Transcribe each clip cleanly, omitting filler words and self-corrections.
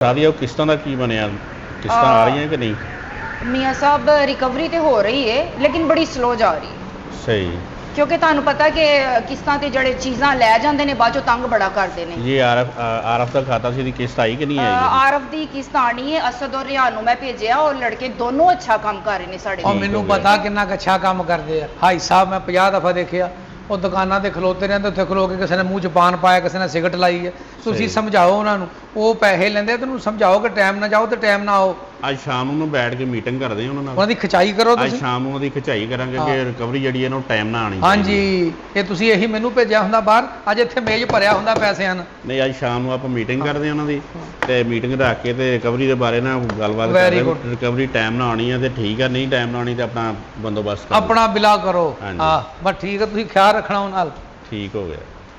ਸਾਰੀਆਂ ਉਹ ਕਿਸ਼ਤਾਂ ਦਾ ਕੀ ਬਣਿਆ? ਕਿਸ਼ਤਾਂ ਆ ਰਹੀਆਂ ਕਿ ਨਹੀਂ? ਮੀਆਂ ਸਾਹਿਬ ਰਿਕਵਰੀ ਤੇ ਹੋ ਰਹੀ ਹੈ ਲੇਕਿਨ ਬੜੀ ਸਲੋ ਜਾ ਰਹੀ ਹੈ। ਸਹੀ। ਕਿਉਂਕਿ ਤੁਹਾਨੂੰ ਪਤਾ ਕਿ ਕਿਸ਼ਤਾਂ ਤੇ ਜਿਹੜੇ ਚੀਜ਼ਾਂ ਲੈ ਜਾਂਦੇ ਨੇ ਬਾਅਦ ਚੋਂ ਤੰਗ ਬੜਾ ਕਰਦੇ ਨੇ। ਜੀ ਆਰਫ ਦਾ ਖਾਤਾ ਸੀ, ਦੀ ਕਿਸ਼ਤ ਆਈ ਕਿ ਨਹੀਂ ਆਈ? ਆਰਫ ਦੀ ਕਿਸ਼ਤ ਆਣੀ ਹੈ। ਅਸਦ ਔਰ ਰਿਆਨ ਨੂੰ ਮੈਂ ਭੇਜਿਆ, ਉਹ ਲੜਕੇ ਦੋਨੋਂ ਅੱਛਾ ਕੰਮ ਕਰ ਰਹੇ ਨੇ ਸਾਡੇ और मैनू पता कितना अच्छा काम करते हैं भाई साहब। मैं 50 दफ़ा देखिया ਉਹ ਦੁਕਾਨਾਂ ਤੇ ਖਲੋਤੇ ਰਹਿੰਦੇ, ਉੱਥੇ ਖਲੋ ਕੇ ਕਿਸੇ ਨੇ ਮੂੰਹ 'ਚ ਪਾਨ ਪਾਇਆ, ਕਿਸੇ ਨੇ ਸਿਗਰਟ ਲਾਈ ਹੈ। ਤੁਸੀਂ ਸਮਝਾਓ ਉਹਨਾਂ ਨੂੰ, ਉਹ ਪੈਸੇ ਲੈਂਦੇ, ਤੁਹਾਨੂੰ ਸਮਝਾਓ ਕਿ ਟਾਈਮ ਨਾ ਜਾਓ ਤੇ ਟਾਈਮ ਨਾ ਆਓ। ਅੱਜ ਸ਼ਾਮ ਨੂੰ ਬੈਠ ਕੇ ਮੀਟਿੰਗ ਕਰਦੇ ਹਾਂ ਉਹਨਾਂ ਨਾਲ, ਉਹਨਾਂ ਦੀ ਖਿਚਾਈ ਕਰੋ ਤੁਸੀਂ। ਅੱਜ ਸ਼ਾਮ ਨੂੰ ਉਹਦੀ ਖਿਚਾਈ ਕਰਾਂਗੇ ਕਿ ਰਿਕਵਰੀ ਜਿਹੜੀ ਇਹਨੂੰ ਟਾਈਮ ਨਾਲ ਆਣੀ। ਹਾਂਜੀ, ਇਹ ਤੁਸੀਂ ਇਹੀ ਮੈਨੂੰ ਭੇਜਿਆ ਹੁੰਦਾ ਬਾਹਰ, ਅੱਜ ਇੱਥੇ ਮੇਜ਼ ਭਰਿਆ ਹੁੰਦਾ ਪੈਸਿਆਂ ਨਾਲ। ਨਹੀਂ, ਅੱਜ ਸ਼ਾਮ ਨੂੰ ਆਪਾਂ ਮੀਟਿੰਗ ਕਰਦੇ ਹਾਂ ਉਹਨਾਂ ਦੀ, ਤੇ ਮੀਟਿੰਗ ਰੱਖ ਕੇ ਤੇ ਰਿਕਵਰੀ ਦੇ ਬਾਰੇ ਨਾ ਗੱਲਬਾਤ ਕਰਦੇ ਹਾਂ। ਰਿਕਵਰੀ ਟਾਈਮ ਨਾਲ ਆਉਣੀ ਹੈ ਤੇ ਠੀਕ ਹੈ, ਨਹੀਂ ਟਾਈਮ ਨਾਲ ਆਉਣੀ ਤੇ ਆਪਣਾ ਬੰਦੋਬਸਤ ਕਰੋ, ਆਪਣਾ ਬਿਲਾ ਕਰੋ। ਹਾਂ ਬਸ ਠੀਕ ਹੈ, ਤੁਸੀਂ ਖਿਆਲ ਰੱਖਣਾ ਉਹਨਾਂ ਨਾਲ। ਠੀਕ ਹੋ ਗਿਆ।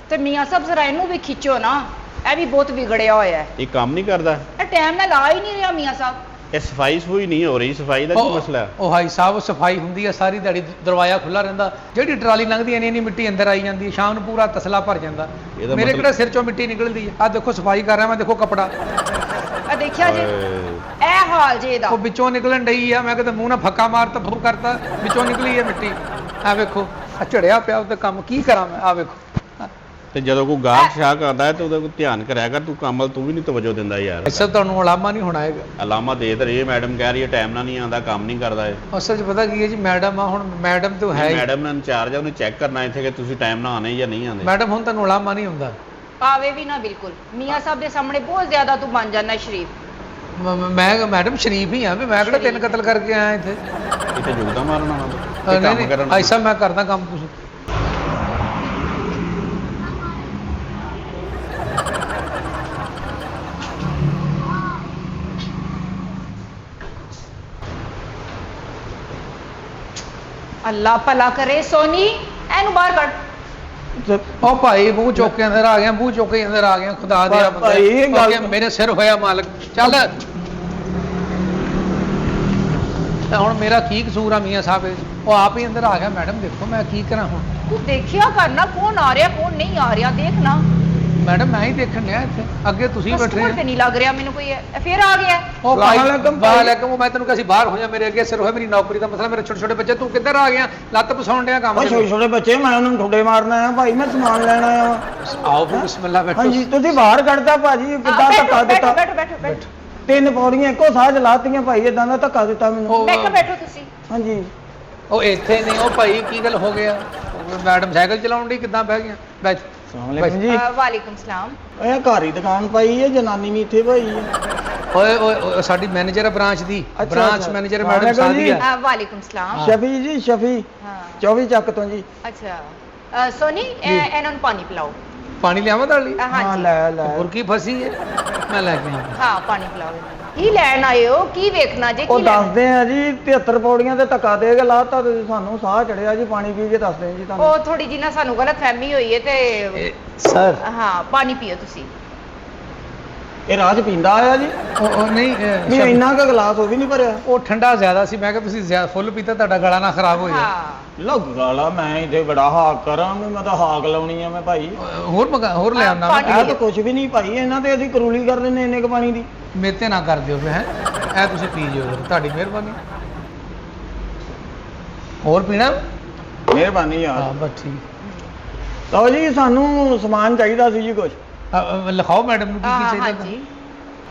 ਤੇ ਮੀਆਂ ਸਾਹਿਬ ਜ਼ਰਾ ਇਹਨੂੰ ਵੀ ਖਿੱਚੋ ਨਾ, ਇਹ ਵੀ ਬਹੁਤ ਵਿਗੜਿਆ ਹੋਇਆ ਹੈ। ਇਹ ਕੰਮ ਨਹੀਂ ਕਰਦਾ, ਇਹ ਟਾਈਮ ਨਾਲ ਆ ਹੀ ਨਹੀਂ ਰਿਹਾ ਮੀਆਂ ਸਾਹਿਬ। ਇਹ ਸਫਾਈ ਸਫੂਈ ਨਹੀਂ ਹੋ ਰਹੀ। ਸਫਾਈ ਦਾ ਕੀ ਮਸਲਾ? ਉਹ ਭਾਈ ਸਾਹਿਬ ਸਫਾਈ ਹੁੰਦੀ ਹੈ ਸਾਰੀ ਦਿਹਾੜੀ, ਦਰਵਾਜ਼ਾ ਖੁੱਲਾ ਰਹਿੰਦਾ, ਜਿਹੜੀ ਟਰਾਲੀ ਲੰਘਦੀ ਇੰਨੀ ਮਿੱਟੀ ਅੰਦਰ ਆਈ ਜਾਂਦੀ ਹੈ, ਸ਼ਾਮ ਨੂੰ ਪੂਰਾ ਤਸਲਾ ਭਰ ਜਾਂਦਾ। ਮੇਰੇ ਕਿਹੜੇ ਸਿਰ ਚੋਂ ਮਿੱਟੀ ਨਿਕਲਦੀ ਹੈ? ਆਹ ਦੇਖੋ ਸਫਾਈ ਕਰ ਰਿਹਾ ਮੈਂ, ਦੇਖੋ ਕਪੜਾ ਆ ਦੇਖਿਆ ਜੀ, ਇਹ ਹਾਲ ਜੇ ਇਹਦਾ। ਉਹ ਵਿੱਚੋਂ ਨਿਕਲਣ ਡਈ ਆ, ਮੈਂ ਕਿਤੇ ਮੂੰਹ ਨਾਲ ਫੱਕਾ ਮਾਰਤਾ, ਫੂ ਕਰਤਾ, ਵਿੱਚੋਂ ਨਿਕਲੀ ਹੈ ਮਿੱਟੀ। ਆ ਵੇਖੋ ਆ ਝੜਿਆ ਪਿਆ ਉੱਤੇ, ਕੰਮ ਕੀ ਕਰਾਂ ਮੈਂ? ਆ ਵੇਖੋ। ਤੇ ਜਦੋਂ ਕੋਈ ਗਾਹਕ ਸ਼ਾਹ ਕਰਦਾ ਹੈ ਤੇ ਉਹਦਾ ਕੋਈ ਧਿਆਨ ਕਰਿਆ ਕਰ ਤੂੰ, ਕੰਮ ਵੱਲ ਤੂੰ ਵੀ ਨਹੀਂ ਤਵੱਜੋ ਦਿੰਦਾ ਯਾਰ। ਅਸਲ ਤੁਹਾਨੂੰ ਅਲਾਮਾ ਨਹੀਂ ਹੋਣਾ ਹੈਗਾ। ਅਲਾਮਾ ਦੇ ਤੇ ਰਹੀ ਮੈਡਮ, ਕਹਿ ਰਹੀ ਹੈ ਟਾਈਮ ਨਾਲ ਨਹੀਂ ਆਉਂਦਾ, ਕੰਮ ਨਹੀਂ ਕਰਦਾ ਹੈ। ਅਸਲ 'ਚ ਪਤਾ ਕੀ ਹੈ ਜੀ, ਮੈਡਮ ਆ ਹੁਣ, ਮੈਡਮ ਤੇ ਹੈ ਮੈਡਮ ਨੇ ਇੰਚਾਰਜ ਆ, ਉਹਨੇ ਚੈੱਕ ਕਰਨਾ ਇੱਥੇ ਕਿ ਤੁਸੀਂ ਟਾਈਮ ਨਾਲ ਆਉਣੇ ਜਾਂ ਨਹੀਂ ਆਉਂਦੇ। ਮੈਡਮ ਹੁਣ ਤੁਹਾਨੂੰ ਅਲਾਮਾ ਨਹੀਂ ਹੁੰਦਾ। ਆਵੇ ਵੀ ਨਾ ਬਿਲਕੁਲ। ਮੀਆਂ ਸਾਹਿਬ ਦੇ ਸਾਹਮਣੇ ਬਹੁਤ ਜ਼ਿਆਦਾ ਤੂੰ ਬਣ ਜਾਂਦਾ ਸ਼ਰੀਫ। ਮੈਂ ਮੈਡਮ ਸ਼ਰੀਫ ਹੀ ਆ, ਮੈਂ ਕਿਹੜਾ 3 ਕਤਲ ਕਰਕੇ ਆਇਆ ਇੱਥੇ ਜੁਗਦਾ ਮਾਰਨਾ ਕੰਮ ਕਰਨ। ਐਸਾ ਮੈਂ ਕਰਦਾ ਕੰਮ। ਤੁਸੀਂ ਅੱਲਾ ਭਲਾ ਕਰੇ। ਸੋਨੀ ਇਹਨੂੰ ਬਾਹਰ ਕੱਢ। ਉਹ ਭਾਈ ਮੂੰਹ ਚੁੱਕ ਕੇ ਅੰਦਰ ਆ ਗਿਆ, ਮੂੰਹ ਚੁੱਕ ਕੇ ਅੰਦਰ ਆ ਗਿਆ। ਖੁਦਾ ਦੇ ਬੰਦੇ, ਮੇਰੇ ਸਿਰ ਹੋਇਆ ਮਾਲਕ। ਚੱਲ ਹੁਣ ਮੇਰਾ ਕੀ ਕਸੂਰ ਆ ਮੀਆਂ ਸਾਹਿਬ? ਉਹ ਆਪ ਹੀ ਅੰਦਰ ਆ ਗਿਆ। ਮੈਡਮ ਦੇਖੋ ਮੈਂ ਕੀ ਕਰਾਂ ਹੁਣ? ਤੂੰ ਦੇਖਿਆ ਕਰਨਾ ਕੌਣ ਆ ਰਿਹਾ ਕੌਣ ਨਹੀਂ ਆ ਰਿਹਾ, ਦੇਖਣਾ। ਮੈਡਮ ਮੈਂ ਹੀ ਦੇਖਣ ਲਿਆ ਇੱਥੇ, ਅੱਗੇ ਤੁਸੀਂ ਬੈਠੇ ਤੇ ਨਹੀਂ ਲੱਗ ਰਿਹਾ ਮੈਨੂੰ ਕੋਈ ਫੇਰ ਆ ਗਿਆ। ਉਹ ਵਾਲੇਕੁਮ, ਮੈਂ ਤੈਨੂੰ ਕਿਹਾ ਬਾਹਰ ਹੋ ਜਾ, ਮੇਰੇ ਅੱਗੇ ਸਿਰ ਹੋਇਆ, ਮੇਰੀ ਨੌਕਰੀ ਦਾ ਮਸਲਾ, ਮੇਰੇ ਛੋਟੇ ਛੋਟੇ ਬੱਚੇ, ਤੂੰ ਕਿੱਧਰ ਆ ਗਿਆ? ਲੱਤ ਪਸਾਉਣ ਡਿਆ ਕੰਮ। ਛੋਟੇ ਛੋਟੇ ਬੱਚੇ, ਮੈਂ ਉਹਨਾਂ ਨੂੰ ਠੁੱਡੇ ਮਾਰਨਾ ਆ ਭਾਈ, ਮੈਂ ਸਮਾਨ ਲੈਣਾ ਆ। ਆਓ ਬਿਸਮਿਲ੍ਲਾ ਬੈਠੋ। ਹਾਂਜੀ ਤੁਸੀਂ ਬਾਹਰ ਕੱਢਦਾ ਭਾਜੀ, ਕਿੱਦਾਂ ਧੱਕਾ ਦਿੱਤਾ? ਬੈਠੋ ਬੈਠੋ ਬੈਠੋ। 3 ਪੌੜੀਆਂ ਇੱਕੋ ਸਾਹ ਚਲਾਤੀਆਂ ਭਾਈ, ਇਦਾਂ ਦਾ ਧੱਕਾ ਦਿੱਤਾ ਮੈਨੂੰ। ਮੈਂ ਕਿਹਾ ਬੈਠੋ ਤੁਸੀਂ। ਹਾਂਜੀ ਉਹ ਇੱਥੇ ਨਹੀਂ। ਉਹ ਭਾਈ ਕੀ ਗੱਲ ਹੋ ਗਿਆ? ਮੈਡਮ ਸਾਈਕਲ ਚਲਾਉਣ ਦੀ ਕਿੱਦਾਂ ਬਹਿ ਗਿਆ? ਬੈਠ। ਅਸਲਾਮੁਅਲੈਕੁਮ ਜੀ। ਵਾਲੇਕੁਮ ਸਲਾਮ। ਇਹ ਘਰ ਹੀ ਦੁਕਾਨ ਪਾਈ ਹੈ, ਜਨਾਨੀ ਵੀ ਇੱਥੇ ਭਾਈ ਹੈ। ਓਏ ਓਏ ਸਾਡੀ ਮੈਨੇਜਰ ਹੈ ਬ੍ਰਾਂਚ ਦੀ, ਬ੍ਰਾਂਚ ਮੈਨੇਜਰ ਮੈਡਮ ਸਾਦੀ ਹੈ। ਵਾਲੇਕੁਮ ਸਲਾਮ। ਸ਼ਫੀ ਜੀ, ਸ਼ਫੀ। ਹਾਂ 24 ਚੱਕ ਤੋਂ ਜੀ। ਅੱਛਾ ਸੋਨੀ ਇਹਨਾਂ ਨੂੰ ਪਾਣੀ ਪਿਲਾਓ। ਪਾਣੀ ਲਿਆਵਾਂ ਤੁਹਾਡੇ ਲਈ? ਹਾਂ ਲੈ ਲੈ। ਮੁਰਗੀ ਫਸੀ ਹੈ, ਮੈਂ ਲੈ ਕੇ ਆਵਾਂ। ਹਾਂ ਪਾਣੀ ਪਿਲਾਓ। ਕੀ ਲੈਣ ਆਏ ਹੋ? ਕੀ ਵੇਖਣਾ ਜੇ? ਉਹ ਦੱਸਦੇ ਆ ਜੀ 73 ਪੌੜੀਆਂ ਤੇ ਧੱਕਾ ਦੇ ਕੇ ਲਾਤਾ, ਤੁਸੀਂ ਸਾਨੂੰ ਸਾਹ ਚੜਿਆ ਜੀ, ਪਾਣੀ ਪੀ ਕੇ ਦੱਸਦੇ ਜੀ ਤੁਹਾਨੂੰ। ਉਹ ਥੋੜੀ ਜਿਹੀ ਨਾ ਸਾਨੂੰ ਗਲਤ ਫਹਿਮੀ ਹੋਈ ਹੈ ਤੇ ਸਰ ਹਾਂ ਪਾਣੀ ਪੀਓ ਤੁਸੀਂ। ਇਹ ਰਾਜ ਪੀਂਦਾ ਆਇਆ ਜੀ? ਉਹ ਨਹੀਂ, ਵੀ ਇੰਨਾ ਕੁ ਗਲਾਸ ਉਹ ਵੀ ਨਹੀਂ ਭਰਿਆ। ਉਹ ਠੰਡਾ ਜ਼ਿਆਦਾ ਸੀ, ਮੈਂ ਕਿਹਾ ਤੁਸੀਂ ਜ਼ਿਆਦਾ ਫੁੱਲ ਪੀਤਾ, ਤੁਹਾਡਾ ਗਲਾ ਨਾ ਖਰਾਬ ਹੋ ਜਾਏ। ਹਾਂ ਲੋ ਗਾਲਾ ਮੈਂ ਇੱਥੇ ਬੜਾ ਹਾਕ ਕਰਾਂ, ਮੈਂ ਤਾਂ ਹਾਕ ਲਾਉਣੀ ਆ ਮੈਂ ਭਾਈ। ਹੋਰ ਲੈ ਆਉਣਾ ਮੈਂ। ਇਹ ਤਾਂ ਕੁਝ ਵੀ ਨਹੀਂ ਭਾਈ, ਇਹਨਾਂ ਤੇ ਅਸੀਂ ਕਰੂਲੀ ਕਰ ਦਿੰਦੇ ਇੰਨੇ ਕ ਪਾਣੀ ਦੀ। ਮੇਤੇ ਨਾ ਕਰ ਦਿਓ ਫਿਰ, ਹੈ ਇਹ ਤੁਸੀਂ ਪੀ ਜਿਓ, ਤੁਹਾਡੀ ਮਿਹਰਬਾਨੀ। ਹੋਰ ਪੀਣਾ? ਮਿਹਰਬਾਨੀ ਯਾਰ। ਹਾਂ ਬਸ ਠੀਕ। ਲਓ ਜੀ, ਸਾਨੂੰ ਸਮਾਨ ਚਾਹੀਦਾ ਸੀ ਜੀ ਕੁਝ। ਲਿਖਾਓ ਮੈਡਮ ਨੂੰ ਕੀ ਕੀ ਚਾਹੀਦਾ। ਹਾਂਜੀ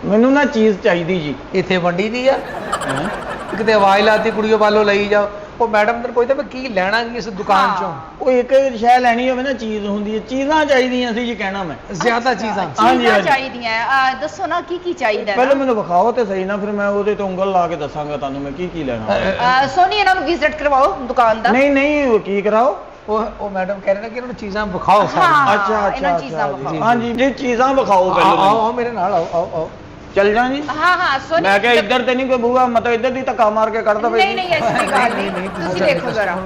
ਮੈਨੂੰ ਨਾ ਚੀਜ਼ ਚਾਹੀਦੀ ਜੀ। ਇੱਥੇ ਵੰਡੀ ਦੀ ਆ, ਕਿਤੇ ਆਵਾਜ਼ ਲਾਤੀ ਕੁੜੀਓ ਵਾਲੋ ਲਈ ਜਾਓ। ਉਹ ਮੈਡਮ ਨੇ ਪੁੱਛਦਾ ਮੈਂ ਕੀ ਲੈਣਾ ਕੀ ਇਸ ਦੁਕਾਨ ਚੋਂ? ਉਹ ਇੱਕ ਸ਼ੈ ਲੈਣੀ ਹੋਵੇ ਨਾ, ਚੀਜ਼ ਹੁੰਦੀ ਹੈ, ਚੀਜ਼ਾਂ ਚਾਹੀਦੀਆਂ ਸੀ ਜੀ ਕਹਿਣਾ ਮੈਂ। ਜ਼ਿਆਦਾ ਚੀਜ਼ਾਂ ਚੀਜ਼ਾਂ ਚਾਹੀਦੀਆਂ। ਦੱਸੋ ਨਾ ਕੀ ਕੀ ਚਾਹੀਦਾ? ਪਹਿਲਾਂ ਮੈਨੂੰ ਵਿਖਾਓ ਤੇ ਸਹੀ ਨਾ, ਫਿਰ ਮੈਂ ਉਹਦੇ ਤੋਂ ਉਂਗਲ ਲਾ ਕੇ ਦੱਸਾਂਗਾ ਤੁਹਾਨੂੰ ਮੈਂ ਕੀ ਕੀ ਲੈਣਾ। ਸੋਨੀ ਇਹਨਾਂ ਨੂੰ ਵਿਜ਼ਿਟ ਕਰਵਾਓ ਦੁਕਾਨ ਦਾ। ਨਹੀਂ ਨਹੀਂ, ਉਹ ਕੀ ਕਰਾਓ? ਉਹ ਮੈਡਮ ਕਹਿ ਰਹੇ ਨੇ ਕਿ ਇਹਨਾਂ ਨੂੰ ਚੀਜ਼ਾਂ ਵਿਖਾਓ ਹਾਂ, ਸਾਰੀਆਂ। ਅੱਛਾ ਇਹਨਾਂ ਅੱਛਾ ਚੀਜ਼ਾਂ ਅੱਛਾ ਵਿਖਾਓ। ਹਾਂਜੀ ਜੀ, ਚੀਜ਼ਾਂ ਵਿਖਾਓ ਪਹਿਲਾਂ। ਆਓ ਮੇਰੇ ਨਾਲ, ਆਓ ਚੱਲ ਜਾ ਜੀ। ਹਾਂ ਹਾਂ ਸੋਨੀ। ਮੈਂ ਕਿਹਾ ਇੱਧਰ ਤੇ ਨਹੀਂ ਕੋਈ ਬੂਹਾ, ਮਤਲਬ ਇੱਧਰ ਦੀ ਧੱਕਾ ਮਾਰ ਕੇ ਕੱਢਦਾ ਨਹੀਂ ਨਹੀਂ ਐਸੀ ਕੋਈ ਗੱਲ ਨਹੀਂ। ਤੁਸੀਂ ਦੇਖੋ ਜ਼ਰਾ।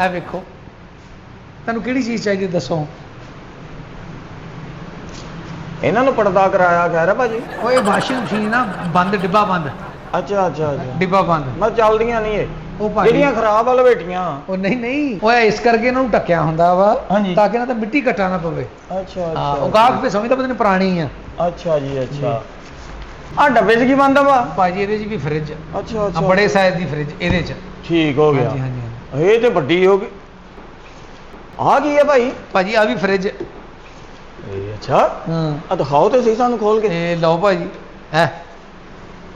ਇਹ ਵੇਖੋ, ਤੁਹਾਨੂੰ ਕਿਹੜੀ ਚੀਜ਼ ਚਾਹੀਦੀ ਦੱਸੋ? ਇਹਨਾਂ ਨੂੰ ਪਰਦਾ ਕਰਾਇਆ ਖੈਰ ਹੈ ਭਾਜੀ। ਉਹ ਇਹ ਵਾਸ਼ਿੰਗ ਮਸ਼ੀਨ ਨਾ ਬੰਦ, ਡਿੱਬਾ ਬੰਦ। ਅੱਛਾ ਅੱਛਾ ਅੱਛਾ, ਡਿੱਬਾ ਬੰਦ। ਮੈਂ ਚੱਲਦੀਆਂ ਨਹੀਂ ਇਹ, ਉਹ ਭਾਜੀ ਜਿਹੜੀਆਂ ਖਰਾਬ ਵਾਲ ਬੈਠੀਆਂ। ਉਹ ਨਹੀਂ ਉਹ ਇਸ ਕਰਕੇ ਇਹਨਾਂ ਨੂੰ ਟੱਕਿਆ ਹੁੰਦਾ ਵਾ, ਹਾਂਜੀ। ਤਾਂ ਕਿ ਇਹਨਾਂ ਤੇ ਮਿੱਟੀ ਕੱਟਾ ਨਾ ਪਵੇ। ਅੱਛਾ ਹਾਂ, ਅੱਛਾ। ਉਹ ਗਾਹਕ ਤੇ ਸਮਝਦਾ ਪਤਾ ਨਹੀਂ ਪੁਰਾਣੀ ਆ। ਅੱਛਾ ਜੀ ਅੱਛਾ। ਆ ਡੱਬੇ 'ਚ ਕੀ ਬੰਦਾ ਵਾ? ਭਾਜੀ ਇਹਦੇ 'ਚ ਵੀ ਫ੍ਰਿਜ ਅੱਛਾ ਆ, ਅੱਛਾ ਬੜੇ ਸਾਈਜ਼ ਦੀ ਫ੍ਰਿਜ ਇਹਦੇ 'ਚ। ਠੀਕ ਹੋ ਗਿਆ। ਹਾਂਜੀ ਹਾਂਜੀ ਇਹ ਤੇ ਵੱਡੀ ਹੋ ਗਈ। ਆ ਕੀ ਹੈ ਭਾਈ? ਭਾਜੀ ਆ ਵੀ ਫ੍ਰਿਜ। ਇਹ ਅੱਛਾ, ਹਾਂ ਆ ਦਿਖਾਓ ਤੇ ਸਹੀ ਸਾਨੂੰ ਖੋਲ ਕੇ। ਇਹ ਲਓ ਭਾਜੀ ਹੈ,